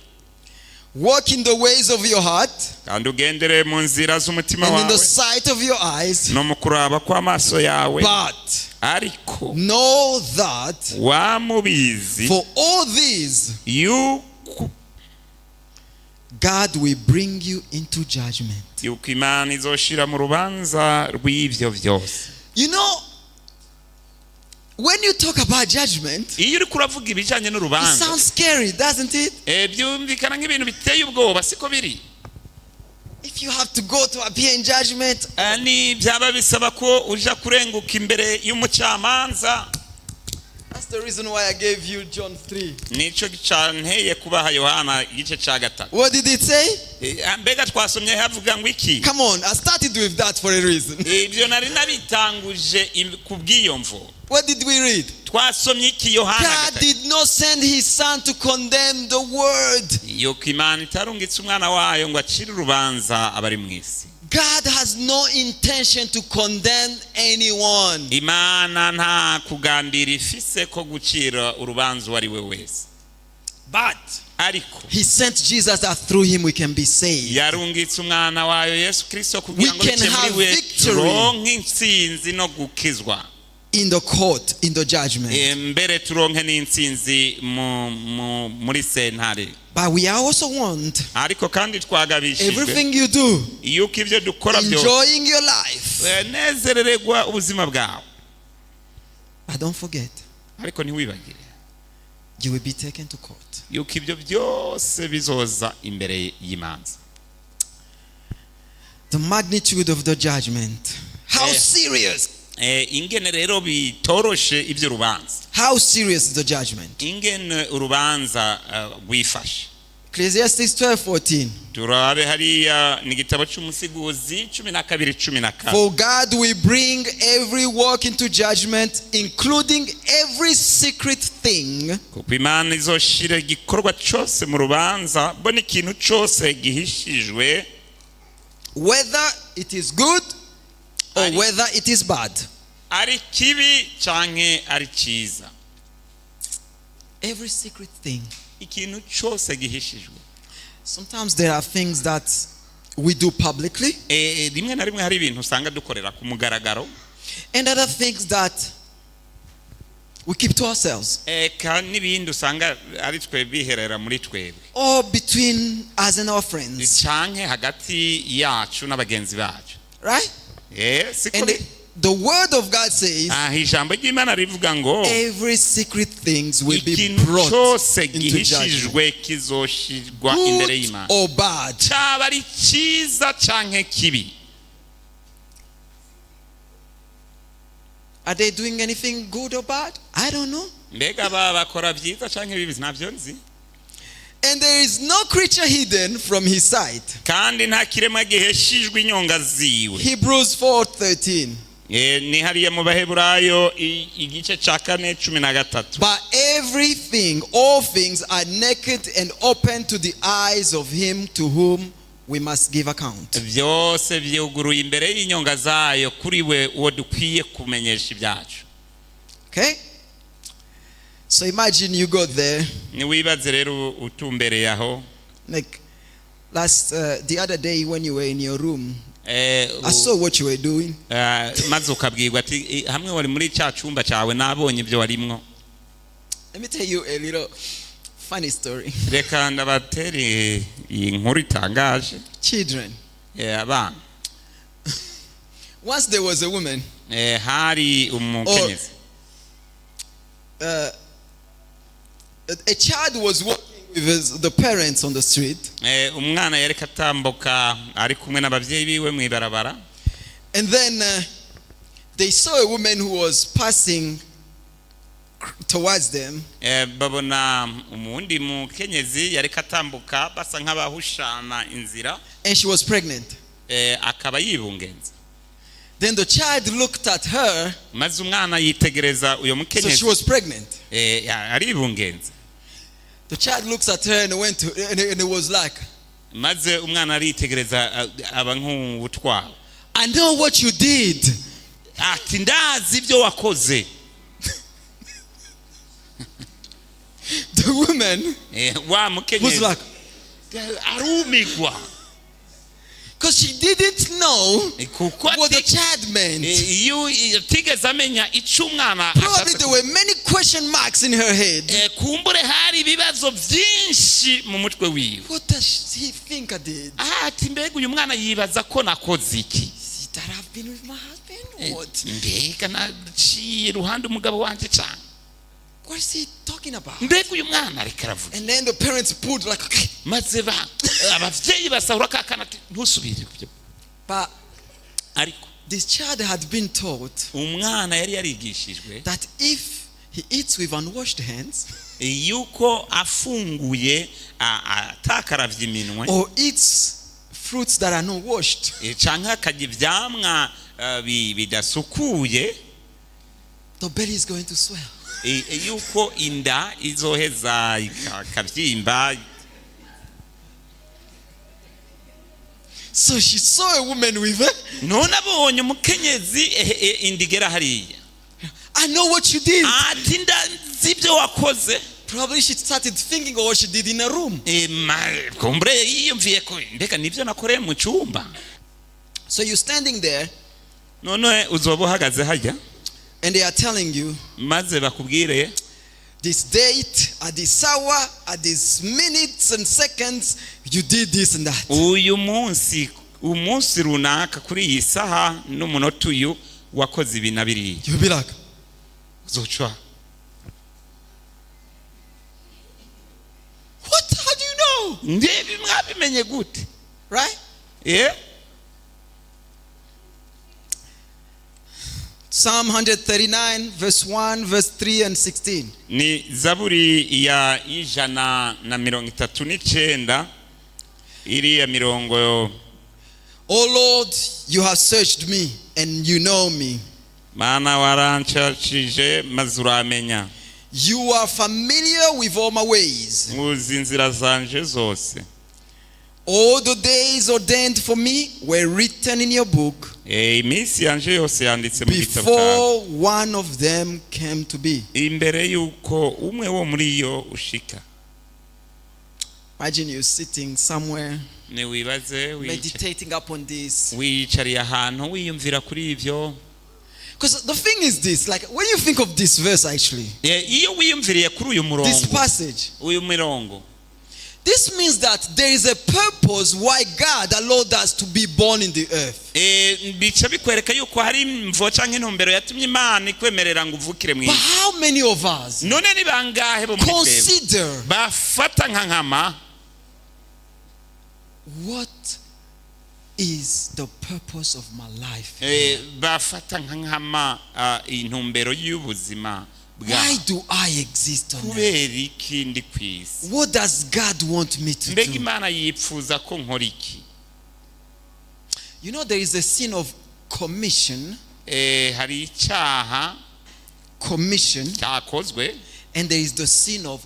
walk in the ways of your heart kandi ugendere mu nzira z'umutima and in the wawe sight of your eyes. no mu kuraba kw'amaso yawe. But Ariko know that wamubizi for all these, yuko God will bring you into judgment. Imana izoshira mu rubanza rw'ivyo byose. You know, when you talk about judgment, Iyo uri kuravuga ibijanye it n'urubanza, sounds scary, doesn't it? byumvikana nk'ibintu biteye ubwoba, siko biri? If you have to go to appear in judgment, Ni byaba bisaba ko uja kurenguka imbere y'umucamanza. that's the reason why I gave you John 3. Nico gicanteye kubaha Yohana igice ca 3. What did it say? Mbega twasomye havuga ngo iki? Come on, I started with that for a reason. Ibyo nari nabitanguje kubw'iyo mvo. What did we read? Twasomye iki Yohana God 3? did not send his son to condemn the world. Yuko Imana itarungitse umwana wayo ngo acire urubanza abari mu isi. God has no intention to condemn anyone. Imana nta kugambira ifise ko gucira urubanza uwo ari we wese. But Ariko he sent Jesus that through him we can be saved. yarungitse umwana wayo Yesu Kristo kugira ngo We can bice muri have we victory. turonke intsinzi no gukizwa. In the court, in the judgment. Mbere turonke n'intsinzi muri sentare. But we are also warned. Ariko kandi twagabishijwe Everything you do, yuko ibyo dukora byose enjoying your life. nezerererwa ubuzima bwawe. But don't forget, Ariko ntiwibagire you will be taken to court. yuko ibyo byose bizoza imbere y'imanza. The magnitude of the judgment. How serious? Ingene rero bitoroshe ibyo rubanza. How serious is the judgment? Ingene urubanza rwifashe. Ecclesiastes 12:14. Turabe hariya ni igitabo cy'umusiguzi 12:14. For God will bring every work into judgment, including every secret thing, Kuko Imana izoshira igikorwa cyose mu rubanza, bo n'ikintu cyose gihishijwe, whether it is good or Ari- whether it is bad. ari kibi canke ari cyiza. Every secret thing. Ikintu cyose gihishijwe. Sometimes there are things that we do publicly, Rimwe na rimwe hari ibintu usanga dukorera ku mugaragaro, and other things that we keep to ourselves, eka n'ibindi usanga ari twe biherera muri twebwe or between us and our friends, canke hagati yacu n'abagenzi bacu, right? siko And the word of God says ijambo ry'Imana rivuga ngo every secret things will be ikintu brought cyose into judgment, gihishijwe kizoshirwa imbere good y'Imana, or bad. cyaba ari cyiza canke kibi. Are they doing anything good or bad? I don't know. Mbega bakora byiza canke bibi ntabyo nzi. And there is no creature hidden from his sight. Kandi nta kiremwa giheshijwe inyonga ziwe. Hebrews 4:13. Ni hariya mu Baheburayo igice ca 4:13. But everything, all things are naked and open to the eyes of him to whom we must give account. Byose byuguruye imbere y'inyonga zayo kuri we uwo dukwiye kumenyesha ibyacu. Okay? So imagine you got there. Ni wibaze rero utumbereye aho. Like the other day when you were in your room, I saw what you were doing. Maze ukabwirwa ati hamwe wari muri cya cyumba cyawe nabonye ibyo warimwo. Let me tell you a little funny story. Reka ndabatere inkuru itangaje. Children. Abana. Once there was a woman. Hari umukenyezi. A child was walking with the parents on the street. Umwana yari katambuka ari kumwe n'abavyeyi biwe mu ibarabara. And then they saw a woman who was passing towards them. Babona umundi mukenyezi yari katambuka basa nk'abahushana inzira. And she was pregnant. Akaba yibungenze. Then the child looked at her. Maze umwana yitegereza uyo mukenyezi. So she was pregnant. Aribungenze. The child looks at her and went to, and it was like, maze umwana aritegereza aba nk'ubutwaro. I know what you did. Ati ndazi ibyo wakoze. The woman wa mukenyezi was like, arumigwa. Because she didn't know what the child meant. Probably there were many question marks in her head. What does he think I did? That I've been with my husband? What? What is he talking about? And then the parents pulled like, okay. But this child had been taught that if he eats with unwashed hands or eats fruits that are not washed, the belly is going to swell. Yuko inda izoheza ikavyimba. So she saw a woman with her. None abonye umukenyezi indigera hariya. I know what you did. Ati ndazi ibyo wakoze. Probably she started thinking of what she did in a room. Kumbre yiyumviye ko ndeka nivyo nakoreye mu cyumba. So you're standing there. None uzoba uhagaze hajya. And they are telling you, maze bakubwire, this date, at this hour, at these minutes and seconds, you did this and that. Uyu munsi runaka kuri iyi saha n'umunota uyu wakoze ibi na biriya. You'll be like, Zochwa. What? How do you know? Ndebi mwabimenye gute? Right? Yeah. Psalm 139 verse 1, verse 3 and 16. Ni Zaburi ya 139 iriya mirongo. O Lord, you have searched me and you know me. Mana waranchachije maze uramenya. You are familiar with all my ways. Uzi inzira zanje zose. All the days ordained for me were written in your book iminsi yanje yose yanditse mu gitabo cyawe. before one of them came to be. Imbere yuko umwe wo muri yo ushika. Imagine you sitting somewhere Ni wibaze meditating upon this. wiyicariye ahantu wiyumvira kuri ivyo. Because the thing is this, like when you think of this verse actually, iyo wiyumviriye kuri uyu this murongo passage, uyu mirongo this means that there is a purpose why God allowed us to be born in the earth. bica bikwereka yuko hari imvo canke intumbero yatumye Imana ikwemerera ngo uvukire mu But isi. how many of us None ni bangahe bo muri twebwe consider bafata nka nkama what is the purpose of my life? bafata nka nkama intumbero y'ubuzima Why bwa do I exist on earth? kubera iki ndi ku isi. What does God want me to Mbega do? Imana yipfuza ko nkora iki? You know, there is a sin of commission, Hari icyaha cyakozwe, and there is the sin of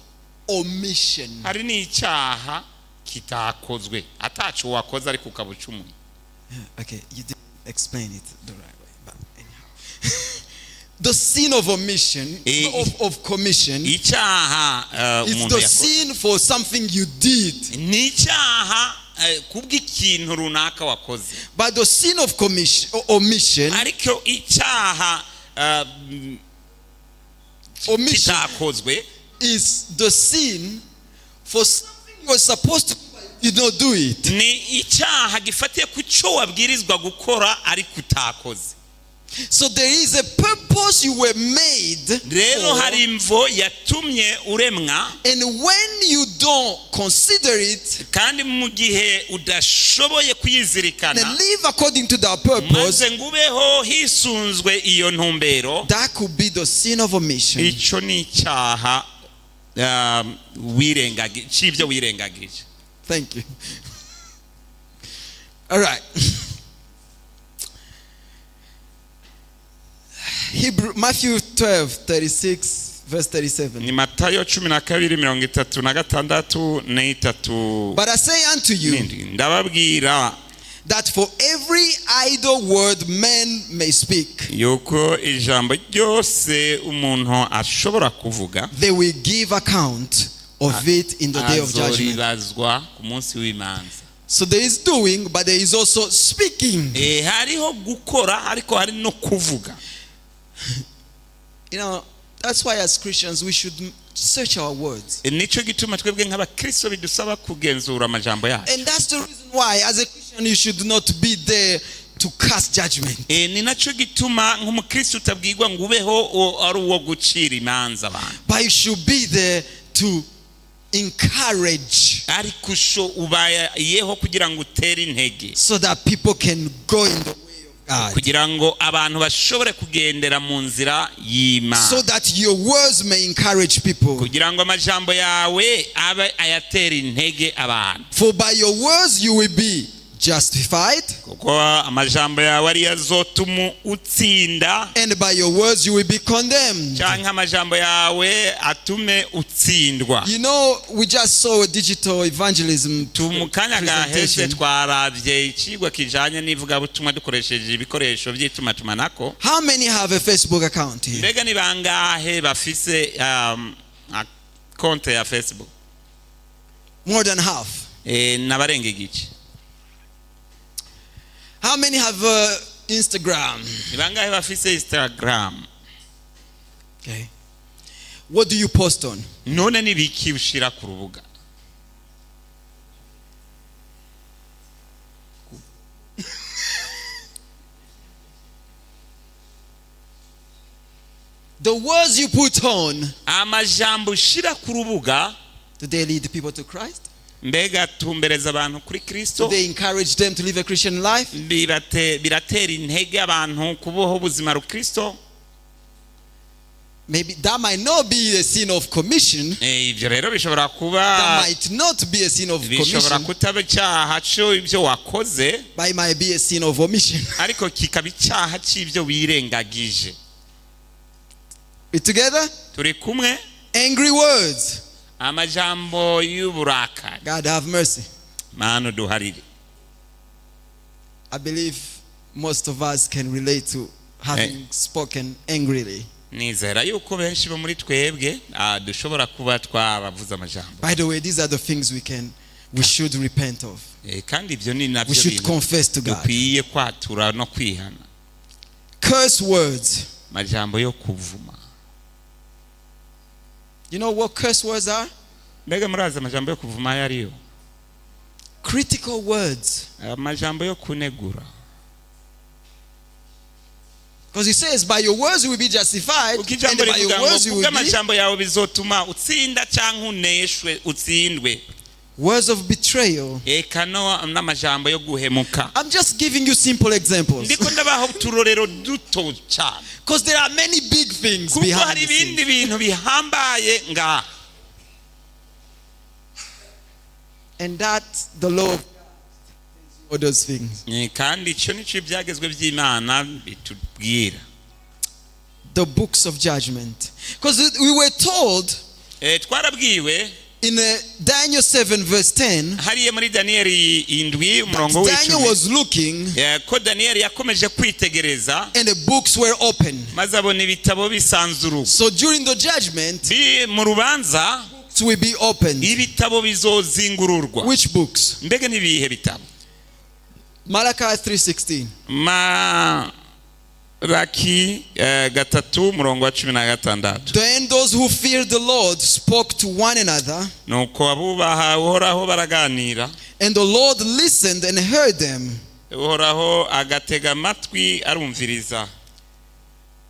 omission. hari n'icyaha kitakozwe atacu wakoze ariko ukabucumuye. Okay, you didn't explain it the right way, but anyhow. The sin of omission, of commission, Icyaha is umuntu the yakoze sin for something you did. ni icyaha kubw'ikintu runaka wakoze, But the sin of omission, ariko icyaha omission kitakozwe is the sin for something you were supposed to do, but you did not do it. ni icyaha gifatiye ku cyo wabwirizwa gukora ariko utakoze. So there is a purpose you were made Rero for, hari imvo yatumye uremwa, and when you don't consider it kandi mu gihe udashoboye and kuyizirikana live according to that purpose, maze ngubeho hisunzwe iyo ntumbero, that could be the sin of omission. icyo ni icyaha cy'ibyo wirengagije. Thank you. All right. Matthew 12:36 verse 37. Ni Matayo 12:36 But I say unto you ndababwira that for every idle word men may speak, yuko ijambo ryose umuntu ashobora kuvuga they will give account of it in the day of judgment. azoribazwa ku munsi w'imanza. So there is doing, but there is also speaking. Hariho gukora ariko hari no kuvuga. You know, that's why as Christians we should search our words. Nico gituma twebwe nk'abakristo bidusaba kugenzura amajambo yacu. And that's the reason why as a Christian you should not be there to cast judgment. Ni naco gituma nk'umukristo utabwirwa ngo ubeho ari uwo gucira imanza abantu, But you should be there to encourage, ariko usho ubayeho kugira ngo utere intege, so that people can go in the way of God, kugira ngo abantu bashobore kugendera mu nzira y'Imana, so that your words may encourage people. kugira ngo amajambo yawe abe ayatera intege abantu. For by your words you will be justified, Kuko amajambo yawe ari azotuma utsinda, and by your words you will be condemned. canke amajambo yawe atume utsindwa. You know, we just saw a digital evangelism Mu kanya gaheze presentation. twaravye icigwa kijanye n'ivugabutumwa dukoresheje ibikoresho vy'itumatumanako. How many have a Facebook account here? Mbega ni bangahe bafise konte ya Facebook? More than half. Nabarenga igice. How many have Instagram? Ni bangahe bafise Instagram? Okay. What do you post on? None ni biki ushira ku rubuga? The words you put on, Amajambo ushira ku rubuga, do they lead people to Christ? mbega tumbereza abantu kuri Do Kristo? they encourage them to live a Christian life? Biratera intege abantu kubaho ubuzima rukristo? Maybe that might not be a sin of commission. Ivyo rero bishobora That kuba might not be a sin of bishobora commission, kutaba icyaha cyo ibyo wakoze, but it might be a sin of omission. ariko kikaba icyaha cy'ibyo wirengagije. We together? Turi kumwe? Angry words. Amajambo y'uburakari, God have mercy. Mana duharire. I believe most of us can relate to having spoken angrily. Nizera yuko benshi bo muri twebwe dushobora kuba twaravuze amajambo. By the way, these are the things we should repent of. Kandi ibyo ni nabyo We should bintu confess to God. dukwiye kwatura no kwihana. curse words. amajambo yo kuvuma. You know what curse words are? Mbega murazi amajambo yo kuvuma ayo ariyo? Critical words. Amajambo yo kunegura. Because he says, by your words you will be justified, and Ukijambo by your rivuga words you ngo will be... amajambo yawe bizotuma utsinda canke uneshwe utsindwe. Words of betrayal. Eka n'amajambo yo guhemuka. I'm just giving you simple examples. Ndiko ndabaho uturorero duto cyane. Because there are many big things Kuko behind hari the scenes. ibindi bintu bihambaye ngaha. And that the law of those things. Kandi icyo nicyo ibyagezwe by'Imana bitubwira. The books of judgment. Because we were told Twarabwiwe in Daniel 7 verse 10 hariye muri Daniyeli 7 umurongo Daniel w'icumi was looking ko Daniyeli yakomeje kwitegereza and the books were open. maze abona ibitabo bisanzuruka. So during the judgment, Mu rubanza books will be opened. ibitabo bizozingururwa. Which books? Mbega n'ibihe bitabo? Malachi 3:16. Malaki 3 umurongo wa 16. Then those who feared the Lord spoke to one another, Nuko abubaha Uhoraho baraganira, and the Lord listened and heard them. Uhoraho agatega amatwi arumviriza.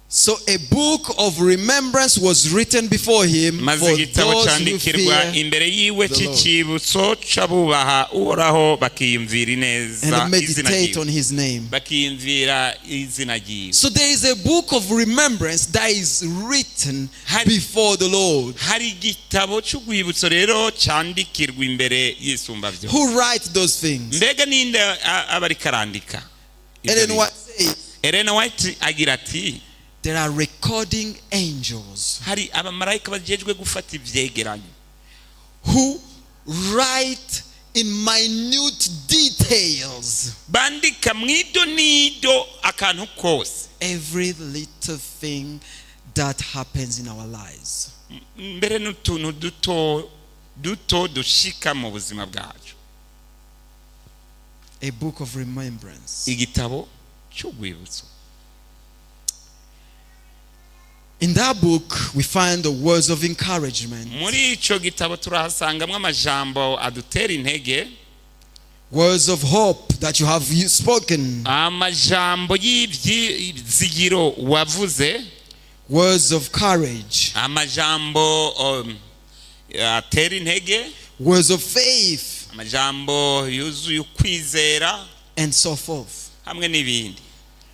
So a book of remembrance was written before him Maze for igitabo those who cyandikirwa fear imbere yiwe the Lord cy'icibutso c'abubaha Uhoraho bakiyumvira ineza and izina meditate on ryiwe. his name. Bakiyumvira izina ryiwe. So there is a book of remembrance that is written Hari- before the Lord. Hari igitabo cy'urwibutso rero cyandikirwa imbere y'isumba byose. Who write those things? Mbega ninde aba ariko arandika? Ellen White says Ellen White agira ati there are recording angels hari abamarayika bajejwe gufata ivyegeranyo who write in minute details bandika mwido nido akantu kose, every little thing that happens in our lives. mbere n'utuntu duto dushika mu buzima bwacu. A book of remembrance. Igitabo cy'urwibutso. In that book we find the words of encouragement, Muri ico gitabo turahasangamwe amajambo adutera intege, words of hope that you have spoken, amajambo y'ivyizigiro wavuze, words of courage, amajambo atera intege, words of faith, amajambo yuzuye ukwizera and so forth. hamwe n'ibindi.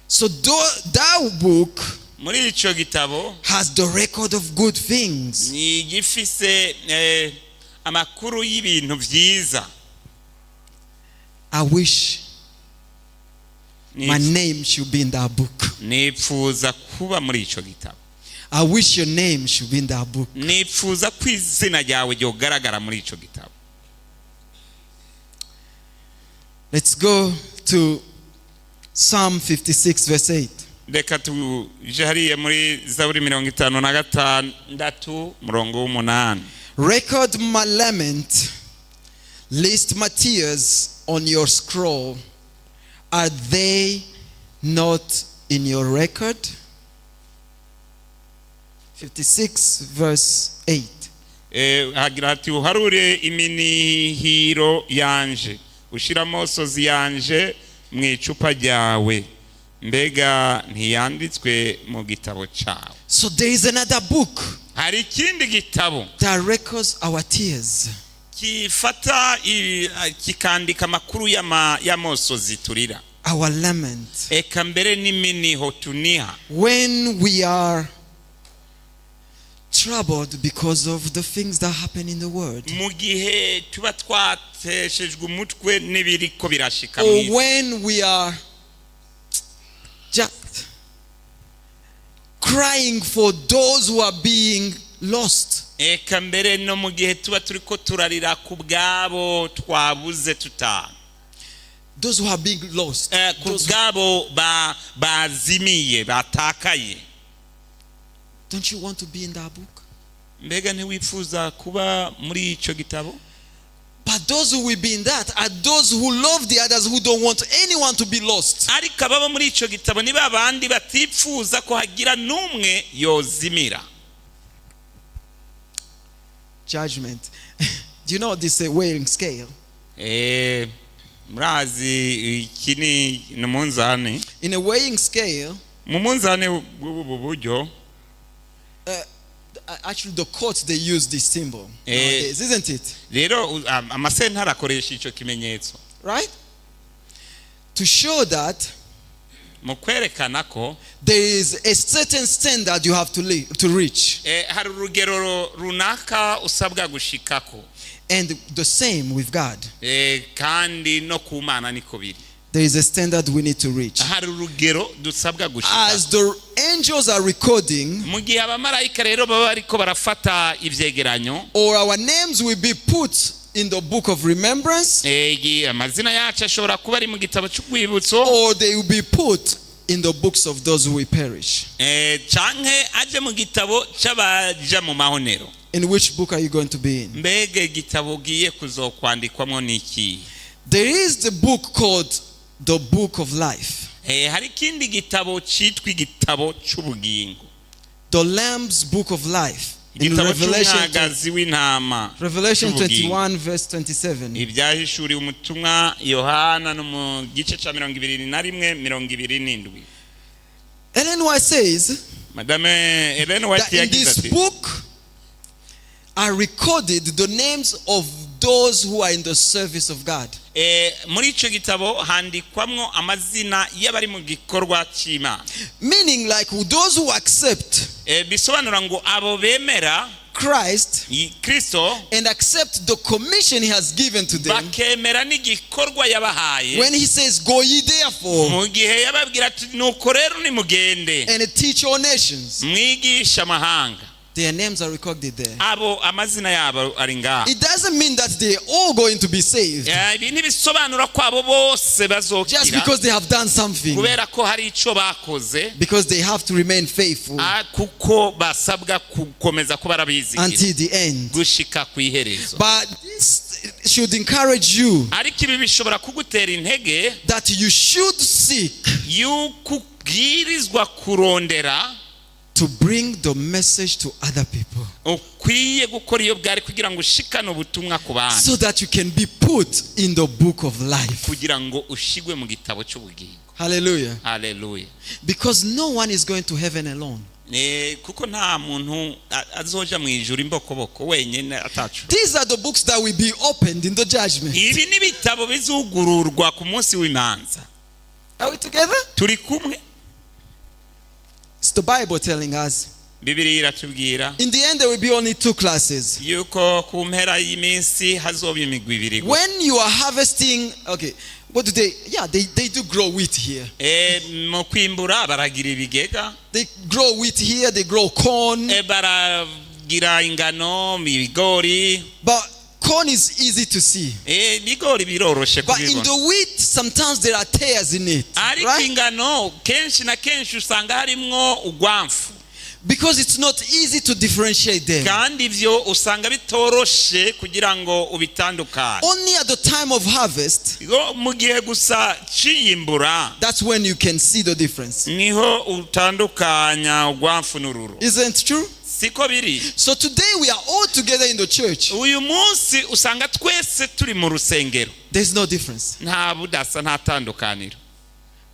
So that book Muri ico gitabo has the record of good things. ni gifise amakuru y'ibintu vyiza. I wish my name should be in that book. Nipfuza kuba muri ico gitabo. I wish your name should be in that book. Nipfuza ko izina ryawe ryogaragara muri ico gitabo. Let's go to Psalm 56 verse 8. Reka tuje hariya muri Zaburi 56 murongo w'8. Record my lament, list my tears on your scroll. Are they not in your record? 56 verse 8. Hagira hati uharure iminihiro yanje, ushira amosozi yanje mu icupa ryawe, mbega ntiyanditswe mu gitabo cyawe. So there is another book Hari ikindi gitabo that records our tears. kifata kikandika amakuru y'amosozi turira, Our lament. eka mbere n'iminiho tuniha, When we are troubled because of the things that happen in the world, mu gihe tuba twateshejwe umutwe n'ibiriko birashika or mw'isi, when we are just crying for those who are being lost, eka mbere no mu gihe tuba turiko turarira ku bwabo twabuze tutana, those who are being lost, ku bwabo bazimiye batakaye. don't you want to be in that book? Mbega ntiwifuza kuba muri ico gitabo? But those who will be in that are those who love the others, who don't want anyone to be lost. ariko ababa muri icyo gitabo ni babandi batipfuza ko hagira n'umwe yozimira. Judgment. Do you know this weighing scale? Murazi iki ni umunzani. In a weighing scale, mu munzani w'ubu buryo, actually the courts, they use this symbol nowadays, isn't it? rero amasentare akoresha icyo kimenyetso, Right? To show that mu kwerekana ko there is a certain standard you have to reach. hari urugero runaka usabwa gushikako. And the same with God. Kandi no ku Mana niko biri. There is a standard we need to reach. Hari urugero dusabwa gushika. As the angels are recording, mu gihe abamarayika rero baba bariko barafata ivyegeranyo, or our names will be put in the book of remembrance, amazina yacu ashobora kuba ari mu gitabo cy'urwibutso, or they will be put in the books of those who will perish. canke aje mu gitabo c'abaja mu mahonero. In which book are you going to be in? Mbega igitabo giye kuzokwandikwamwo niki? There is the book called the Book of Life. Hari ikindi gitabo citwa igitabo c'ubugingo. The Lamb's Book of Life. In Revelation 21 verse 27. Ibyahishuriwe umutumwa Yohana no mu gice ca 21:27. Ellen White says, Madame Ellen White that in this book are recorded the names of those who are in the service of God. Muri ico gitabo handikwamwo amazina y'abari mu gikorwa c'Imana. Meaning, like those who accept bisobanura ngo abo bemera Christ Kristo and accept the commission he has given to them. Bakemera n'igikorwa yabahaye. When he says, go ye therefore, mu gihe yababwira ati nuko rero nimugende and teach all nations, mwigisha amahanga, their names are recorded there. abo amazina yabo ari ngaho. It doesn't mean that they are all going to be saved Ibi ntibisobanura ko abo bose bazokira just because they have done something, kubera ko hari ico bakoze, because they have to remain faithful kuko basabwa gukomeza kuba arabizigira until the end. gushika kw'iherezo. But this should encourage you ariko ibi bishobora kugutera intege that you should seek yuko ubwirizwa kurondera to bring the message to other people, ukwiye gukora iyo bwari kugira ngo ushikane ubutumwa ku bandi, so that you can be put in the book of life. kugira ngo ushigwe mu gitabo cy'ubugingo. Hallelujah. Hallelujah. Because no one is going to heaven alone. Kuko nta muntu azoja mu ijuru imbokoboko wenyine atacu. These are the books that will be opened in the judgment. Ibi ni bitabo bizugururwa ku munsi w'imanza. Are we together? Turi kumwe. It's the Bible telling us. Bibiliya iratubwira In the end, there will be only two classes. yuko ku mpera y'iminsi hazoba imigwi ibiri. When you are harvesting, okay, what do they? Yeah, they do grow wheat here. Mu kwimbura baragira ibigega. They grow wheat here. They grow corn. Baragira ingano, ibigori. But corn is easy to see. Ibigori biroroshe But in kubibona. the wheat, sometimes there are tears in it, Ariko right? ingano kenshi na kenshi usanga harimwo ugwamfu. Because it's not easy to differentiate them. Kandi ivyo usanga bitoroshe kugira ngo ubitandukane. Only at the time of harvest, Mu gihe gusa ciyimbura that's when you can see the difference. niho utandukanya ugwamfu n'ururo. Isn't it true? Siko biri. So today we are all together in the church. Uyu munsi usanga twese turi mu rusengero. There's no difference. Nta budasa, nta tandukaniro.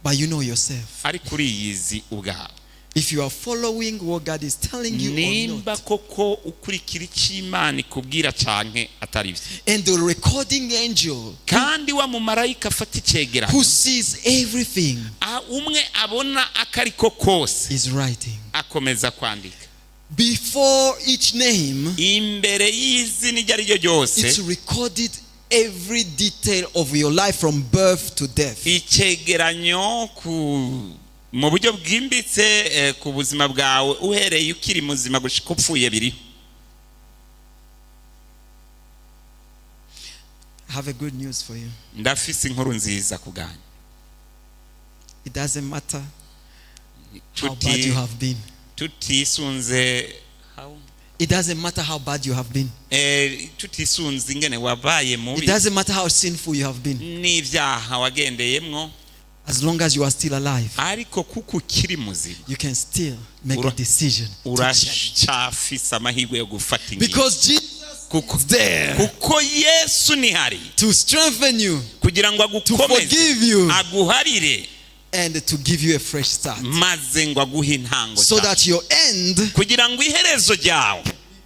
But you know yourself. Ariko uriyizi ubwawe. If you are following what God is telling you or Nimba not. koko ukurikira icyo Imana ikubwira canke atari byo. And the recording angel Kandi wa mumarayika afata icegera who sees everything umwe abona akariko kose is writing. akomeza kwandika. Before each name, Imbere y'izina iryo ari ryo ryose it's recorded every detail of your life from birth to death. icegeranyo mu buryo bwimbitse ku buzima bwawe uhereye ukiri muzima gushika upfuye biriho. I have a good news for you. Ndafise inkuru nziza ku bwanyu. It doesn't matter how bad you have been. Tutisunze It doesn't matter how bad you have been. tutisunze ingene wabaye It mubi doesn't matter how sinful you have been. n'ivyaha wagendeyemwo, As long as you are still alive, ariko kuko ukiri muzima you can still make a decision to change. uracafise amahirwe yo gufata ingingo, Because Jesus is there kuko Yesu nihari to strengthen you kugira ngo to forgive you, aguharire and to give you a fresh start, maze ngo aguhe intango so nshya. that your end kugira ngo iherezo ryawe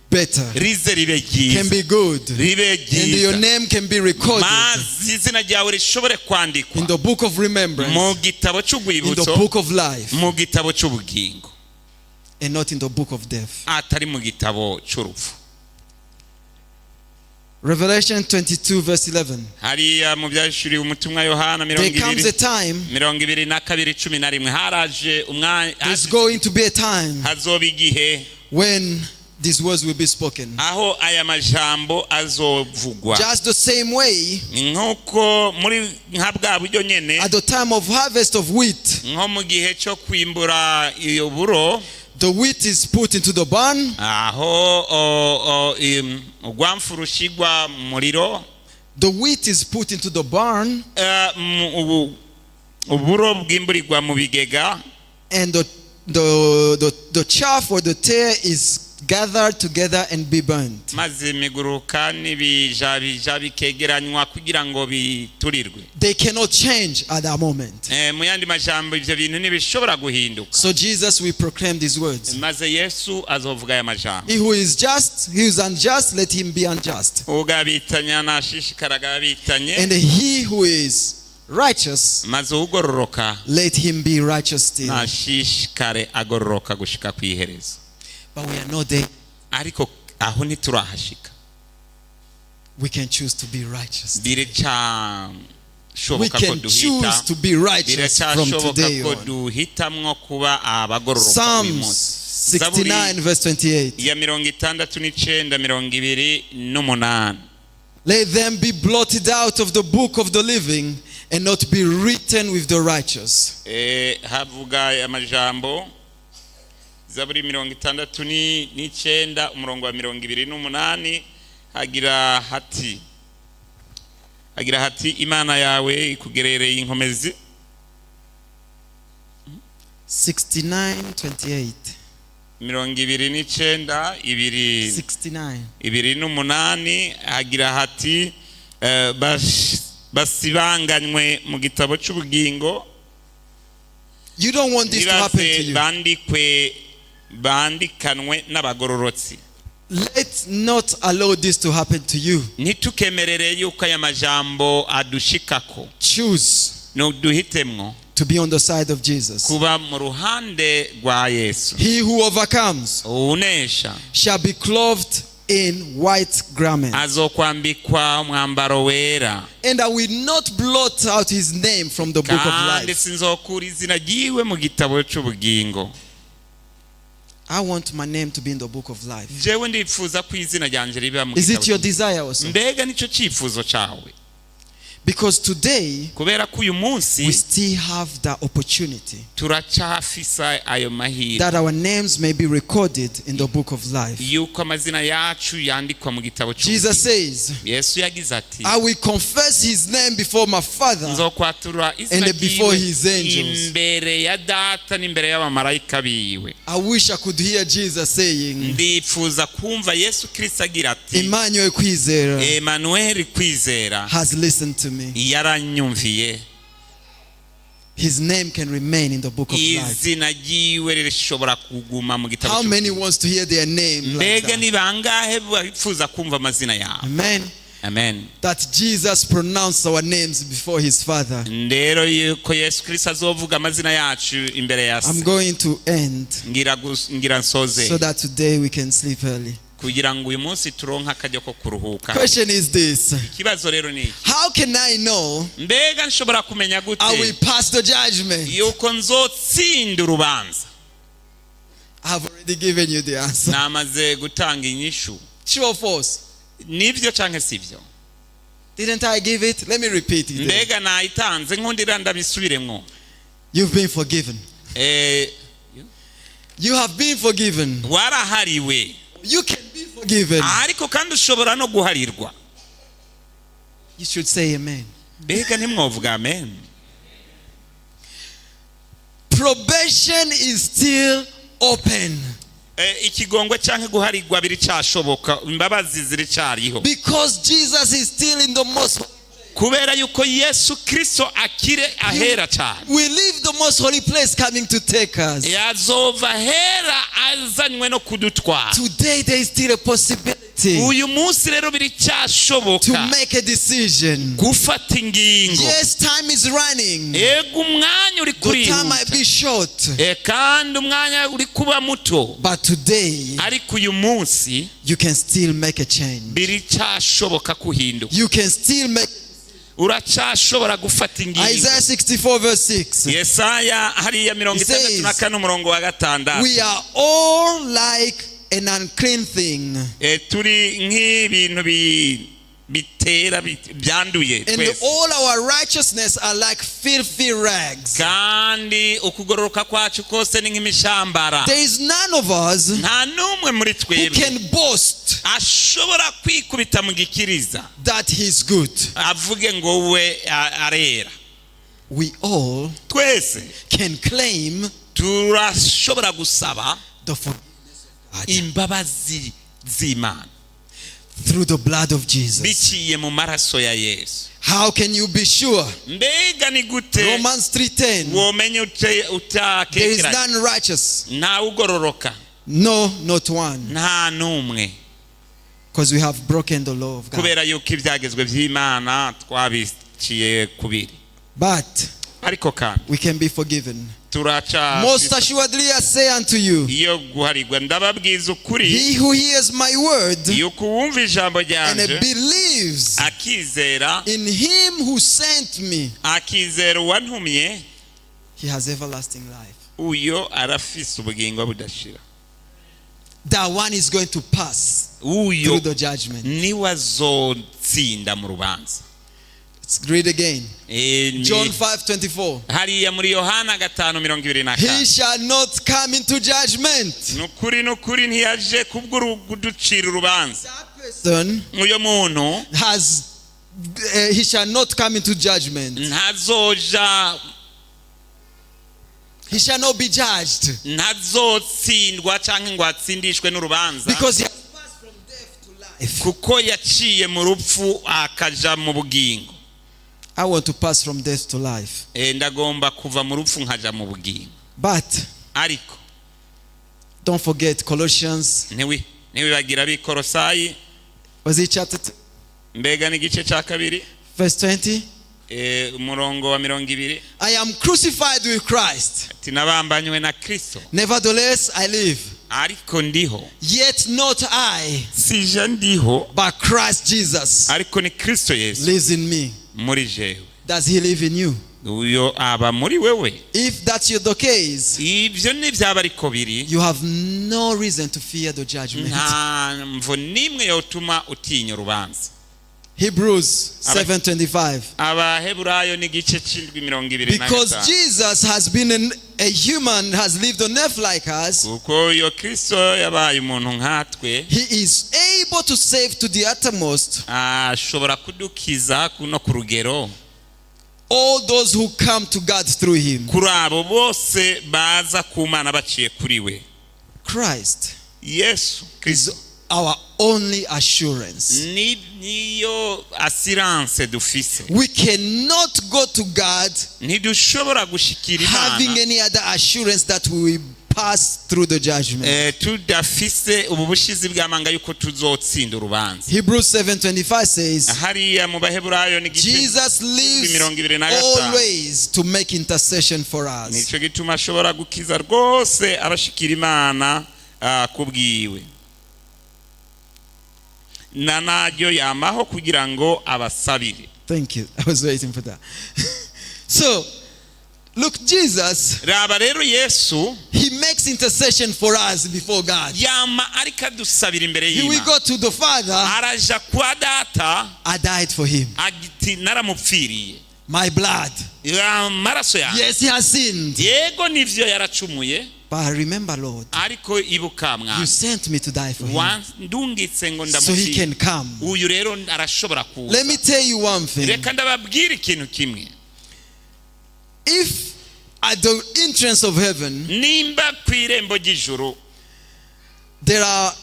better rize ribe can ryiza, be good, ribe and your ryiza, name can be recorded maze izina ryawe rishobore kwandikwa in the book of remembrance, mu gitabo in the cy'urwibutso, book of life, mu gitabo cy'ubugingo, and not in the book of death. atari mu gitabo cy'urupfu. Revelation 22 verse 11. hariya mu byashuriwe umutumwa Yohana There comes a time, 22:11 haraje there's going to be a time hazoba igihe when these words will be spoken. aho aya majambo azovugwa, Just the same way, nk'uko muri nka bwa buryo nyene, at the time of harvest of wheat, nko mu gihe cyo kwimbura iyo buro, the wheat is put into the barn, aho urwamfu rushigwa mu muriro, the wheat is put into the barn, uburo bwimburirwa mu bigega, and the chaff or the tare is gathered together and be burnt. maze imiguruka n'ibijabija bikegeranywa kugira ngo biturirwe. They cannot change at that moment. Mu yandi majambo ivyo bintu ntibishobora guhinduka. So Jesus will proclaim these words. Maze Yesu azovuga aya majambo. He who is just, he who is unjust, let him be unjust. Ugabitanya nashishikaraga abitanye, And he who is righteous, maze ugororoka let him be righteous still. nashishikare agororoka gushika kwiherezo. But we are not there. Ariko aho ntiturahashika. We can choose to be righteous. We biracashoboka ko can choose duhita, to be righteous from biracashoboka today ko on. duhitamwo kuba abagororoka uyu Psalms munsi. 69 verse 28. ya 69:28. Let them be blotted out of the book of the living and not be written with the righteous. Havuga amajambo, Zaburi 69:28 hagira hati Imana yawe ikugerereye inkomezi. 69:28. 29:28 hagira hati basibanganywe mu gitabo cy'ubugingo, You don't want this to happen to you. bandikanwe n'abagororotsi. Let's not allow this to happen to you. Ntitukemerere yuko aya majambo adushikako. Choose Duhitemwo to be on the side of Jesus. kuba mu ruhande rwa Yesu. He who overcomes Unesha shall be clothed in white garments, azokwambikwa umwambaro wera, and I will not blot out his name from the book of kandi life. sinzokura izina ryiwe mu gitabo cy'ubugingo. I want my name to be in the book of life. Jewe ndifuza ko izina ryanje riba mu Is it your gitabo. desire also? Mbega nicyo cyifuzo cyawe? Because today Kubera ko uyu we munsi still have the opportunity turacafisa ayo mahirwe that our names may be recorded in the book of life. yuko amazina yacu yandikwa mu gitabo Jesus cy'ubugingo. says, Yesu yagize ati, I will confess his name before my Father nzokwatura izina and before ryiwe his angels. imbere ya data n'imbere y'abamarayika biwe. I wish I could hear Jesus saying, Ndifuza kumva Yesu Kristo agira ati, Emmanuel Kwizera Emmanuel Kwizera has listened to me. yaranyumviye. His name can remain in the book of life. Izina ryiwe rishobora kuguma mu gitabo How many cy'ubugingo. wants to hear their name like Mbega that? ni bangahe bifuza kumva amazina yawe? Amen. Amen. That Jesus pronounced our names before his Father. Ndero yuko Yesu Kristo azovuga amazina yacu imbere ya I'm se. going to end Ngira nsoze so that today we can sleep early. kugira ngo uyu munsi turonke akajya ko kuruhuka. Question is this: Ikibazo rero ni iki? how can I know Mbega nshobora kumenya gute I will pass the judgment? yuko nzotsinda urubanza? I've already given you the answer. Namaze gutanga inyishu. True or false? Nibyo canke sivyo? Didn't I give it? Let me repeat it. Mbega nayitanze nkundira ndabisubiremwo. You've been forgiven. You have been forgiven. Warahariwe. you can be forgiven. ariko kandi ushobora no guharirwa. You should say amen. Mbega ntimwovuga amen? Probation is still open. Ikigongwe cyangwa guharirwa biricyashoboka, imbabazi ziricyariho. Because Jesus is still in the most holy place. Kubera yuko Yesu Kristo akire ahera cyane. We leave the most holy place coming to take us. Yazova hera azanywe no kudutwara. Today there is still a possibility Uyu munsi rero to biricyashoboka make a decision. gufata ingingo. Yes, time is running. Ego umwanya uri The time might kurihuta. be short. Kandi umwanya uri kuba muto. But today Ariko uyu munsi you can still make a change. biricyashoboka kuhinduka. You can still make. Uracyashobora gufata ingingo. Isaiah 64 verse 6. Yesaya hariya 64 umurongo wa 6. We are all like an unclean thing, Turi nk'ibintu bitera byanduye and twese. all our righteousness are like filthy rags. Kandi ukugororoka kwacu kose ni nk'imishambara. There is none of us Nta n'umwe muri who twebwe can boast ashobora kwikubita mu gikiriza that he's good. avuge ngo we arera. We all Twese can claim turashobora gusaba the forgiveness of God imbabazi z'Imana through the blood of Jesus. biciye mu maraso ya Yesu. How can you be sure? Mbega ni gute Romans 3:10. womenye There is utakekeranya? none righteous. Nta ugororoka, No, not one. nta n'umwe. Because we have broken the law of God. Kubera yuko ibyagezwe by'Imana twabiciye kubiri. But Ariko kandi we can be forgiven. turaca Most assuredly I say unto you, iyo guharirwa. Ndababwiza ukuri he who hears my word yuko uwumva ijambo and ryanje believes akizera in him who sent me, akizera uwantumye, he has everlasting life. uyo arafise ubugingo budashira. That one is going to pass Uyo through the judgment. niwe azotsinda mu rubanza. Let's read again. John 5:24. hariya muri Yohana 5:24. He shall not come into judgment. Nukuri ntiyaje kuducira urubanza. That person Uyo muntu has, he shall not come into judgment. ntazoja, He shall not be judged. ntazotsindwa cyangwa ngo atsindishwe n'urubanza, Because he has passed from death to life. kuko yaciye mu rupfu akaja mu bugingo. I want to pass from death to life. Ndagomba kuva mu rupfu nkaja mu bugingo. But Ariko don't forget Colossians. ntiwibagira abikorosayi, Was it chapter 2, mbega n'igice cya 2 verse 20? umurongo wa 20. I am crucified with Christ. Ati nabambanywe na Kristo, Nevertheless I live. ariko ndiho. Yet not I, Sije ndiho, but Christ Jesus ariko ni Kristo Yesu lives in me. muri jewe. Does he live in you? Uyo aba muri wewe. If that's the case, Ibyo nibyaba ariko biri, you have no reason to fear the judgment. nta mvo nimwe yotuma utinya urubanza. Hebrews 7:25. Abaheburayo n'igice cy'indwi 25. Because Jesus has been a human, has lived on earth like us, kuko iyo Kristo yabaye umuntu nkatwe, he is able to save to the uttermost ashobora kudukiza no ku rugero all those who come to God through him. kuri abo bose baza ku Mana baciye kuri we. Christ Yesu Kristo is our only assurance. niyo assurance dufise. We cannot go to God Ntidushobora gushikira having Imana any other assurance that we will pass through the judgment. tudafise ubu bushizi bw'amanga yuko tuzotsinda urubanza. Hebrews 7:25 says, hariya mu Baheburayo n'igice Jesus lives 25. always to make intercession for us. nicyo gituma ashobora gukiza rwose abashikira Imana kubwiwe. Na naryo yamaho kugira ngo abasabire. Thank you. I was waiting for that. So, look, Jesus, Raba rero Yesu he makes intercession for us before God. yama ariko adusabira imbere He will y'Imana. go to the Father. Araja kwa data I died for him. agiti naramupfiriye. My blood. Amaraso yawe. Yes, he has sinned. Yego nivyo yaracumuye. But I remember, Lord, ariko ibuka you mwana sent me to die for him wandungitse ngo so he can ndamukire come. uyu rero arashobora Let me kuza tell you one thing. reka ndababwira ikintu kimwe If at the entrance of heaven nimba ku irembo ry'ijuru there are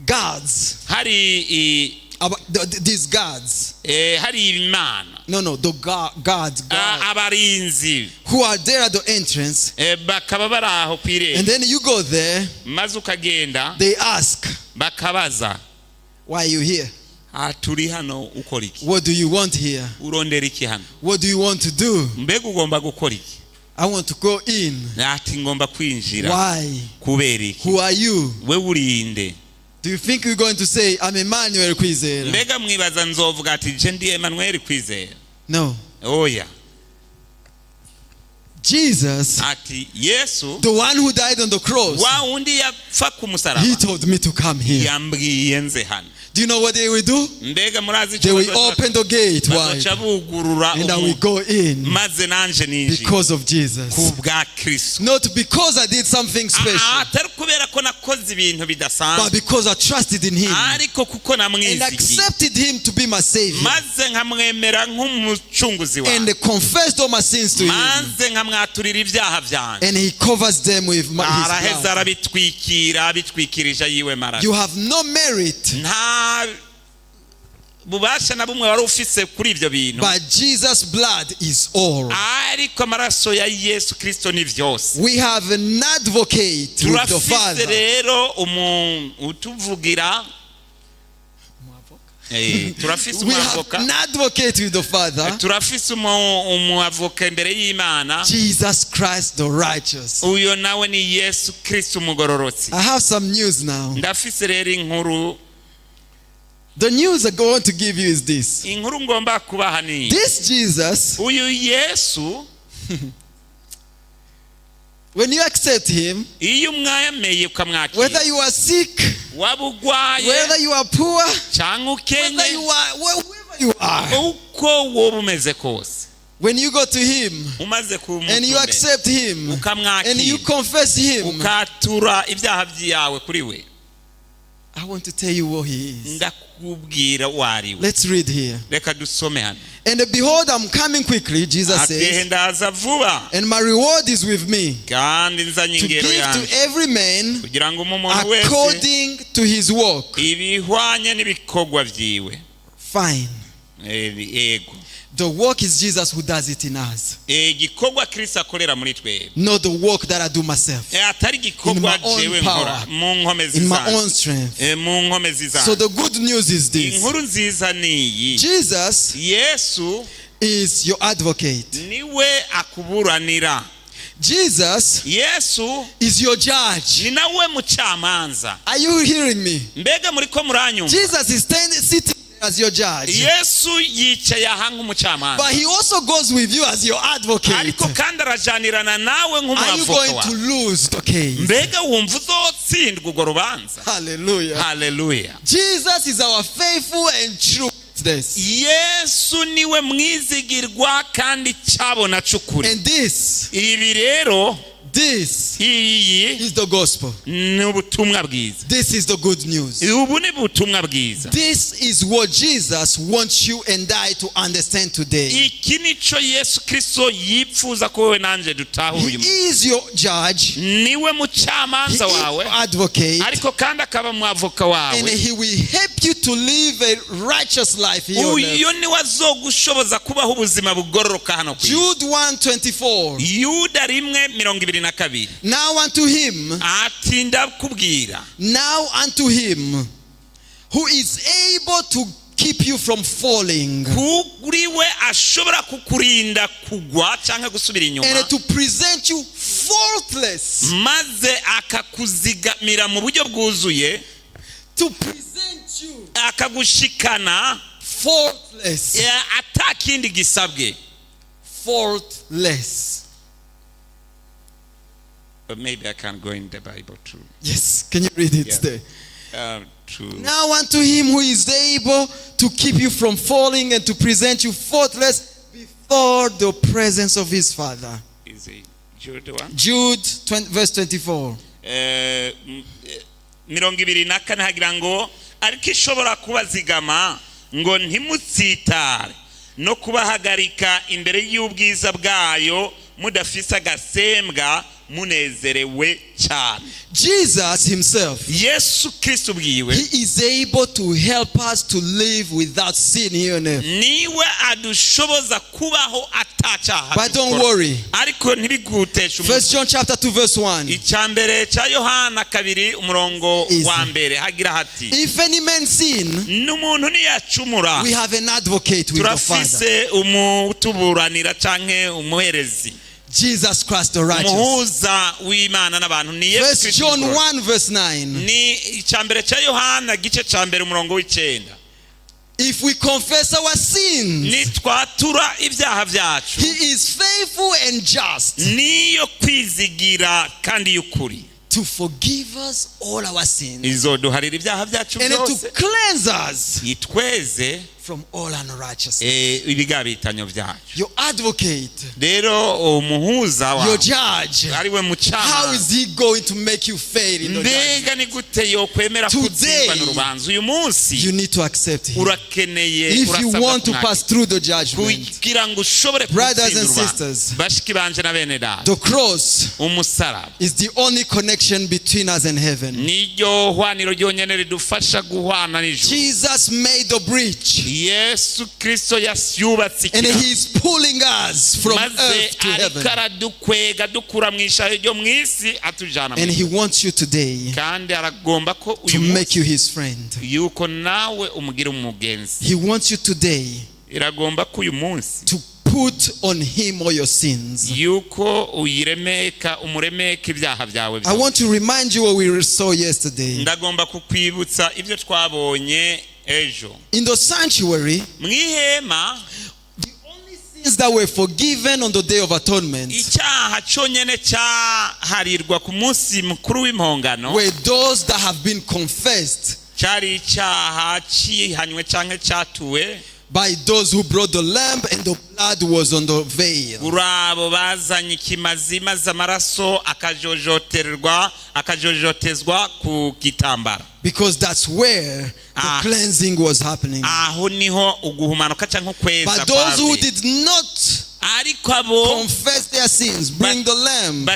guards, hari these guards, hari imana the guards abarinzi who are there at the entrance, bakaba bari aho ku and irembo then you go there, maze ukagenda they ask, bakabaza why are you here? turi hano ukora iki What do you want here? urondera iki hano What do you want to do? mbega ugomba gukora iki I want to go in. ati ngomba kwinjira Why? kubera iki Who are you? we urinde Do you think you're going to say, I'm Emmanuel Kwizera? mbega mwibaza nzovuga ati je ndi Emmanuel Kwizera No. oya Jesus, ati Yesu the one who died on the cross, wa undi yapfa ku he musaraba told me to come here. yambwiye nze hano Do you know what they will do? mbega murazi They will open the gate bazoca wide bugurura and I will go in maze nanje ninjira because of Jesus. ku bwa Kristo Not because I did something special, atari kubera ko nakoze ibintu but bidasanzwe because I trusted in him ariko kuko and namwizigiye accepted him to be my savior maze nkamwemera nk'umucunguzi wawe and confessed all my sins to him. maze nkamwaturira ibyaha byanjye And he covers them with his araheza blood. arabitwikira abitwikirije yiwe maraso You have no merit, nta bubasha na bumwe wari ufise kuri ibyo bintu but Jesus' blood is all. ariko amaraso ya Yesu Kristo ni vyose We have an advocate with the turafise Father. rero utuvugira turafise We have umwavoka an advocate with the Father, turafise umwavoka imbere y'Imana Jesus Christ the righteous. uyo nawe ni Yesu Kristo umugororotsi I have some news now. ndafise rero inkuru The news I want to give you is this. inkuru ngomba kubaha ni This Jesus, uyu Yesu when you accept him, iyo umwayemeye ukamwakira whether you are sick, waba ugwaye whether you are poor, cyangwa whether ukenye you are wherever you are, uko wowe umeze kose when you go to him umaze and you accept him and you ukamwakira confess him, ukatura ibyaha byawe kuri we I want to tell you what he is. ndakubwira wari we Let's read here. reka dusome hano And behold, I'm coming quickly, Jesus atihe says, ndaza vuba and my reward is with me kandi nzanye to ingero give to yanjye every man kugira ngo umuntu wese according to his work. ibihwanye n'ibikorwa byiwe Fine. ego The work is Jesus who does it in us, igikorwa Kristo akorera muri twebwe not the work that I do myself atari igikorwa In my own jewe power. nkora mu nkomezi in my zanjye own strength. mu nkomezi So zanjye the good news is this. inkuru nziza ni iyi Jesus Yesu is your advocate. niwe akuburanira Jesus Yesu is your judge. ni nawe mucamanza Are you hearing me? mbega muri ko muranyumva Jesus is sitting as your judge. Yesu yicaye aha nk'umucamanza But he also goes with you as your advocate. ariko kandi arajanirana nawe Are you nk'umwavoka going to wawe lose the case? mbega wumva uzotsindwa urwo rubanza Hallelujah. haleluya Jesus is our faithful and true witness. Yesu niwe mwizigirwa kandi cyabona cy'ukuri And this iyi is the gospel. ni ubutumwa bwiza This is the good news. ubu ni ubutumwa bwiza This is what Jesus wants you and I to understand today. iki nico Yesu Kristo yipfuza ko wowe nanje dutahuye uyu He is your judge. niwe He mucamanza is wawe your advocate. ariko kandi akaba mwavoka And wawe he will help you to live a righteous life here on earth. uyu niwe azogushoboza kubaho ubuzima bugororoka hano ku isi Jude 1:24. Yuda 1:22 Now unto him, ati ndakubwira now unto him who is able to keep you from falling kuri we ashobora kukurinda kugwa cyangwa gusubira inyuma and to present you faultless. maze akakuzigamira mu buryo bwuzuye To present you akagushikana faultless. atakindi gisabwe Faultless. But maybe I can go in the Bible too. Yes, can you read it Yeah. there? To Now unto him who is able to keep you from falling and to present you faultless before the presence of his Father. is it Jude wa? Jude 20, verse 24. 24 hagira ngo ariko ishobora kubazigama ngo ntimutsitare no kubahagarika imbere y'ubwiza bwayo mudafise agasembwa munezerewe cyane. Jesus himself, Yesu Kristo bwiwe he is able to help us to live without sin here on earth. niwe adushoboza kubaho atacaha. But don't worry. ariko ntibigutesha First John chapter 2 verse 1. icyambere cya Yohana 2 umurongo Easy. wa mbere hagira hati If any man sin, n'umuntu niyacumura we have an advocate with the Father, turafise umutuburanira canke umuherezi, Jesus Christ the righteous. umuhuza w'Imana n'abantu ni Yesu First Kristo. John 1 verse 9. ni icyambere cya Yohana gice cya mbere umurongo w'icenda. If we confess our sins, nitwatura ibyaha byacu he is faithful and just niyo kwizigira kandi y'ukuri to forgive us all our sins izoduharira ibyaha byacu and to byose cleanse us itweze from all unrighteousness. ibigabitanyo byacu. Your advocate, rero umuhuza your wawe judge, ariwe how mucamanza, is he going to make you fail in the judgment? mbega ni gute yokwemera Today, kutsindwa n'urubanza uyu munsi? You need to accept him. urakeneye If you urasabwa want to kumwakira. pass through the judgment, kugira ngo ushobore brothers gutsinda and urubanza. sisters, bashiki banje na bene data, the cross umusaraba is the only connection between us and heaven. niryo hwaniro ryonyene ridufasha guhwana n'ijuru. Jesus made the bridge Yesu Kristo yubatse and ikiraro he is pulling us from maze earth to ariko heaven. aradukwega dukura mu ishaho ryo mu isi atujana And mu he wants you today kandi aragomba ko to uyu make munsi you his friend. yuko nawe umugira umugenzi. He wants you today iragomba ko uyu munsi to put on him all your sins. yuko umuremeka ibyaha byawe I byose. want to remind you what we saw yesterday. ndagomba kukwibutsa ibyo twabonye ejo In the sanctuary, mu ihema. the only sins that were forgiven on the day of atonement icyaha cyonyine cyaharirwa ku munsi mukuru w'impongano were those that have been confessed cyari icyaha cyihanywe cyangwa cyatuwe by those who brought the lamb and the blood was on the veil. kuri abo bazanye ikimazi maze amaraso akajojotezwa ku gitambara. Because that's where the cleansing was happening. aho niho uguhumanuka cyangwa ukweza But those who kwawe. did not ariko abo confess their sins, bring the lamb,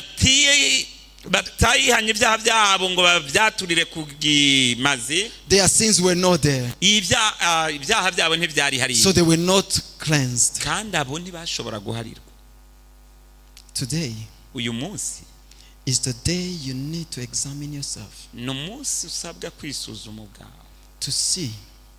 batayihanye ibyaha byabo ngo babyaturire ku gimazi, their sins were not there. ibyaha byabo ntibyari hariya, So they were not cleansed. kandi abo ntibashobora guharirwa. Today uyu munsi is the day you need to examine yourself ni umunsi usabwa kwisuzuma ubwawe to see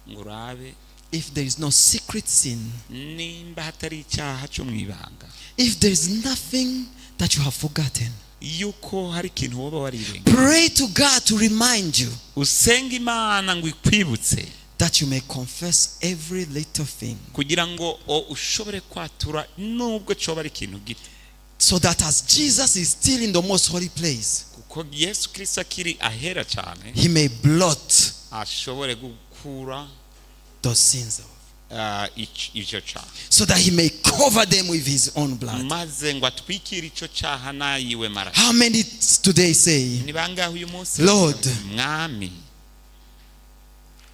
ngo urabe if there is no secret sin, nimba hatari icyaha cyo mu ibanga, if there is nothing that you have forgotten. yuko hari ikintu woba warirenga. Pray to God to remind you usenga Imana ngo ikwibutse that you may confess every little thing, kugira ngo ushobore kwatura nubwo cyoba ari ikintu gito, so that as Jesus is still in the most holy place, kuko Yesu Kristo akiri ahera cyane he may blot ashobore gukura those sins, icyo cyaha, so that he may cover them with his own blood. maze ngo atwikire icyo cyaha nayiwe maraso. How many today say, ni bangahe uyu munsi? Lord, mwami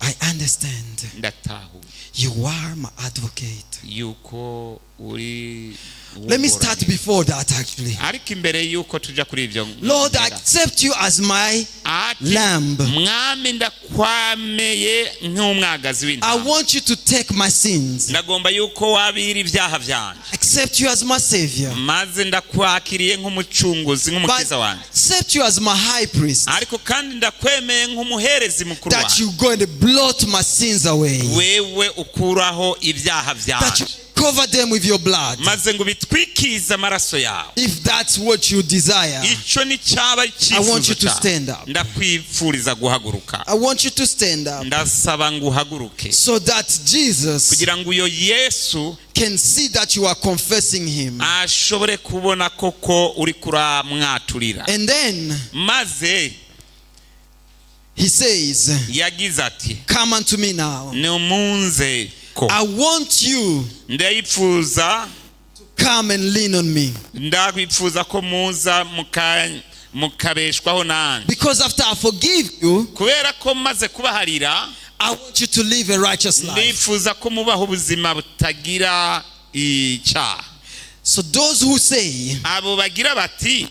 I understand ndatahuye you are my advocate. yuko uri Let me start before that actually. ariko imbere yuko tujya kuri ibyo, Lord, I accept you as my lamb. mwami ndakwameye nk'umwagazi I w'intama, want you to take my sins. ndagomba yuko wabira ibyaha byanjye, Accept you as my savior. maze ndakwakiriye nk'umucunguzi, But nk'umukiza wanjye, accept you as my high priest. ariko kandi ndakwemeye nk'umuherezi mukuru That wanjye, you go and blot my sins away. wewe ukuraho ibyaha That you byanjye, cover them with your blood. maze ngo bitwikize amaraso yawe. If that's what you desire, icyo ni cyaba I want icyifuzo you to cyawe. stand up. ndakwifuriza guhaguruka, I want you to stand up ndasaba ngo uhaguruke so that Jesus kugira ngo uyo Yesu can see that you are confessing him. ashobore kubona koko uri kuramwaturira. And then maze he says, yagize ati come unto me now. nimunze ko I want you ndayifuza come and lean on me. ndakwifuza ko muza mukabeshwaho nanjye, Because after I forgive you, kubera ko maze kubaharira I want you to live a righteous life. ndifuza ko mubaho ubuzima butagira icyaha. So those who say, abo bagira bati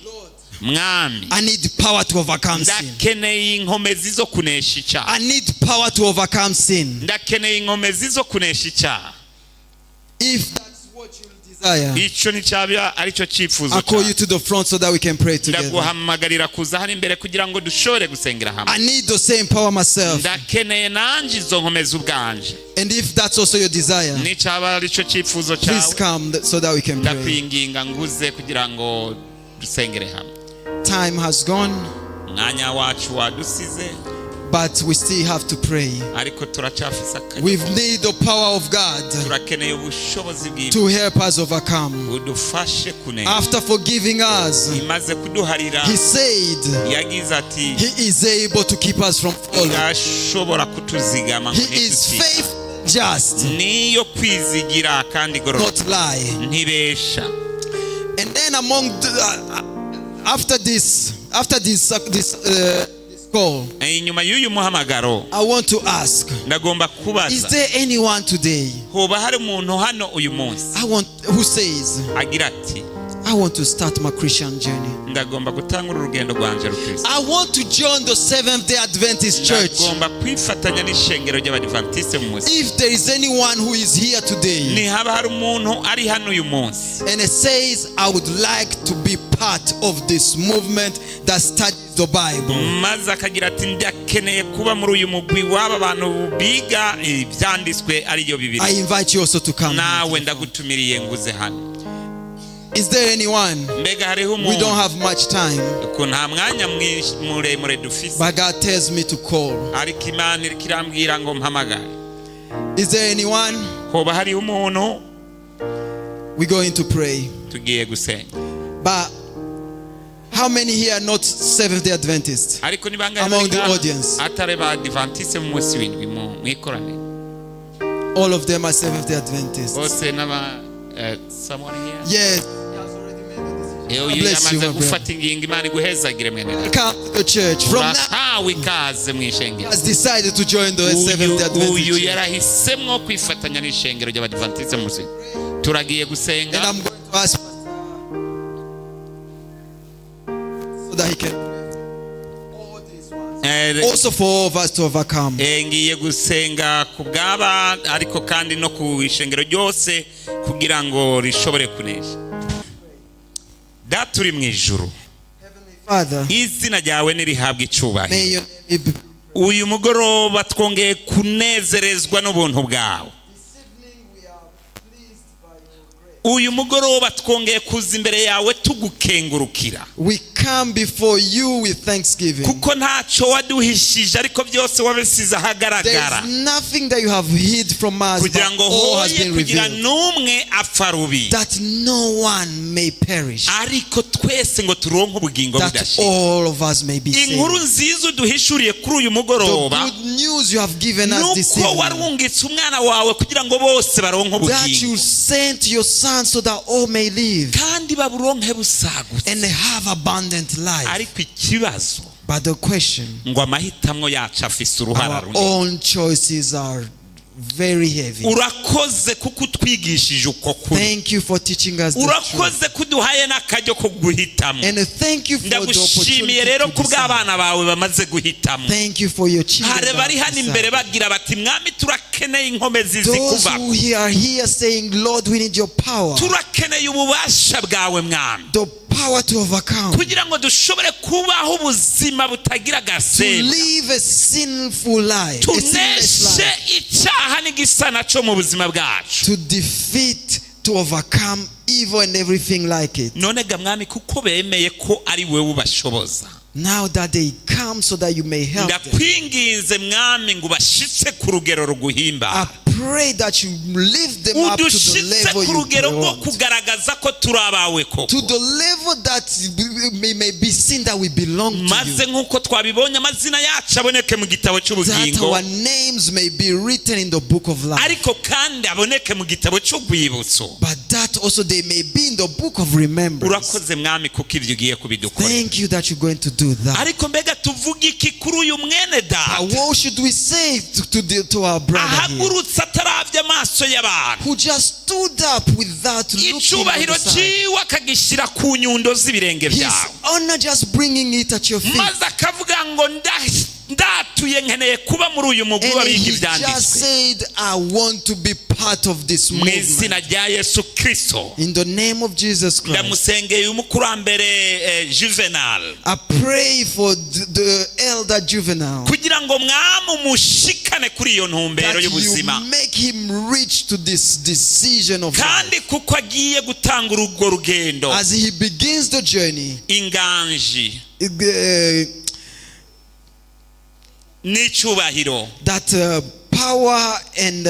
mwami I need power to overcome sin. ndakeneye inkomezi zo kunesha icyaha, I need power to overcome sin. ndakeneye inkomezi zo kunesha icyaha. If that's what you desire, icyo ni cyaba aricyo cyifuzo I'll call you cyawe. to the front so that we can pray together. ndaguhamagarira kuza hano imbere kugira ngo dushobore gusengera I hamwe. need the same power myself. ndakeneye nanjye izo nkomezi ubwanje. And if that's also your desire, ni cyaba aricyo cyifuzo please cyawe, come so that we can pray. ndakwinginga nguze kugira ngo dusengere hamwe. Time has gone, umwanya wacu wadusize, but we still have to pray. ariko turacyafise akanya. We need the power of God turakeneye ubushobozi bw'Imana to help us overcome. budufashe kunesha. After forgiving us, imaze kuduharira He said yagize ati He is able to keep us from falling. ashobora kutuzigama ngo He is ntituzigame. faith just, niyo kwizigira kandi igororoka, not lie. ntibesha. And then after this call, inyuma y'uyu muhamagaro I want to ask, ndagomba is kubaza, there anyone today hoba hari umuntu hano uyu munsi who says, agira ati I want to start my Christian journey. ndagomba gutangura urugendo rwanje rukristo, I want to join the Seventh-day Adventist Church. ndagomba kwifatanya n'ishengero ry'abadivantiste mu munsi. If there is anyone who is here today nihaba hari umuntu ari hano uyu munsi and it says, I would like to be part of this movement that studies the Bible, maze akagira ati ndakeneye kuba muri uyu mugwi w'aba bantu biga ibyanditswe ariyo I bibiri, invite you also to come. nawe ndagutumiriye nguze hano. Is there anyone? mbega hariho We don't umuntu have much time, ko nta mwanya muremure dufise, but God tells me to call. ariko Imana iriko irambwira ngo mpamagare. Is there anyone? hoba hariho umuntu, We're going to pray. tugiye gusenga. But how many here are not Seventh-day Adventists? ariko ni bangahe Among the bari ngaha audience. atari ba adventiste mu munsi w'indwi mu ikoraniro? All of them are Seventh-day Adventists. bose n'aba someone here. Yes. uyu bless you, yamaze my gufata ingingo, Imana iguhezagire mwene data. Come to the church. From now, urahawe ikaze mu ishengero. has decided to join the Seventh-day Adventist uyu Church. yarahisemwo kwifatanya n'ishengero ry'abadivantiste mu munsi. turagiye And gusenga, I'm going to ask so that he can also for all of us to overcome. ngiye gusenga ku bw'aba ariko kandi no ku ishengero ryose kugira ngo rishobore kunesha. data uri mu ijuru, Father, izina ryawe nirihabwe may icyubahiro. your name be uyu mugoroba twongeye kunezerezwa n'ubuntu bwawe. uyu mugoroba twongeye kuza imbere yawe tugukengurukira, we come before you with thanksgiving. kuko ntacyo waduhishije ariko byose wabisize There ahagaragara is nothing that you have hid from us, but kugira ngo all has hoye been kugira revealed, n'umwe apfa rubi, that no one may perish, ariko twese ngo turonke ubugingo that budashira. all of us may be inkuru saved. nziza uduhishuriye kuri uyu The mugoroba good news you have given us this nuko evening, warungitse umwana wawe kugira ngo bose baronke that you ubugingo sent your son so that all may live kandi baburonke busagutse. and have abundant life. ariko ikibazo But the question, ngo amahitamwo yacu afise uruhara our runini. own choices are very heavy. urakoze kuko utwigishije uko kuri, Thank you for teaching us the truth. urakoze kuduhaye n'akaryo ko guhitamo. And thank you for the ndagushimiye opportunity rero to ku decide. bw'abana bawe bamaze guhitamo. Thank you for your children. hari that bari have hano imbere decided. bagira bati mwami turakeneye inkomezi Those zikuva, who are here saying, Lord, we need your power. turakeneye ububasha bwawe mwami, The power to overcome. kugira ngo dushobore kubaho ubuzima butagira To agasemba, live a sinful life. A sinless tuneshe life. icyaha n'igisa naco mu buzima bwacu. To defeat, to overcome evil and everything like it. none ga mwami kuko bemeye ko ari wewe ubashoboza, Now that they come so that you may help them. ndakwinginze mwami ngo ubashitse ku rugero ruguhimba. I pray that you lift them up to the udushitse level ku you rugero rwo belong, kugaragaza ko turi abawe to koko, the level that we may be seen that we belong to maze you, nk'uko twabibonye amazina yacu aboneke mu gitabo that cy'ubugingo, our names may be written in the book of life, ariko kandi aboneke mu gitabo cy'urwibutso. but that also they may be in the book of remembrance. Urakoze mwami kuko ibyo ugiye kubidukorera. Thank you that you're going to do that. Ariko mbega tuvuge iki kuri uyu mwene data What should we say to our brother here, ahagurutse ataravye amaso y'abantu, who just stood up without looking at icubahiro the side? ciwe akagishyira ku nyundo z'ibirenge His byawe, honor just bringing it at your feet. maze akavuga ngo ndatuye nkeneye kuba muri uyu mugwi And w'abiga he just ibyanditswe said, I want to be part of this mu movement. izina rya Yesu Kristo. In the name of Jesus Christ, Ndamusengeye umukurambere Juvenal I pray for the elder Juvenile, kugira ngo mwamushikane kuri iyo ntumbero that y'ubuzima, you make him reach to this decision of kandi life. kuko agiye gutanga urwo rugendo, As he begins the journey, inganji n'icyubahiro that power and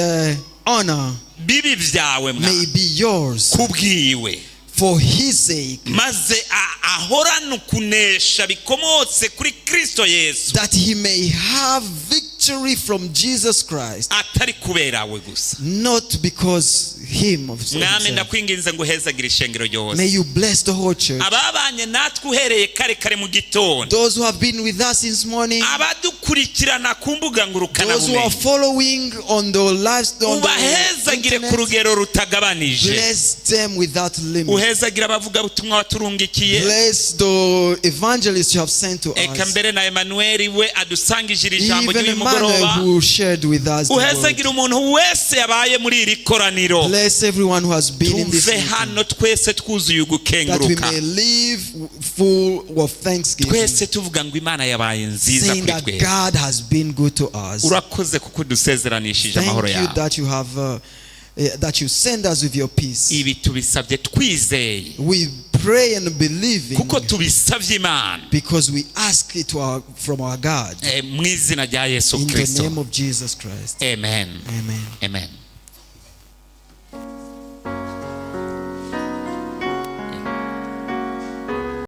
honor bibi byawe may be yours kubwiwe, for his sake, maze ahorane ukunesha bikomotse kuri Kristo Yesu, that he may have victory from Jesus Christ, atari kubera we gusa. not because him of Mwami himself. ndakwinginze ngo uhezagire ishengero ryose, May you bless the whole church. ababanye natwe uhereye kare kare mu gitondo, Those who have been with us since morning, abadukurikirana ku mbuga those who are ngurukanabumenyi, following on the lives, on the ubahezagire ku internet, rugero rutagabanije, bless them without limit. uhezagire abavugabutumwa waturungikiye, Bless the evangelists you have sent to eka us. mbere na Emmanuel we adusangije ijambo Even ry'uyu Emmanuel mugoroba, who shared with us the uhezagire word. umuntu wese yabaye muri iri koraniro, Bless everyone who has been in this tuve meeting, hano twese twuzuye that we ugukenguruka, may live full of thanksgiving, twese tuvuga ngo Imana yabaye nziza saying kuri that twe. God has been good to us. Urakoze kuko udusezeranishije Thank amahoro you yawe. that you have that you send us with your peace. Ibi tubisabye twizeye We pray and believe kuko tubisabye Imana because we ask it from our God. mu izina rya Yesu In the Kristo. name of Jesus Christ. Amen. Amen. Amen.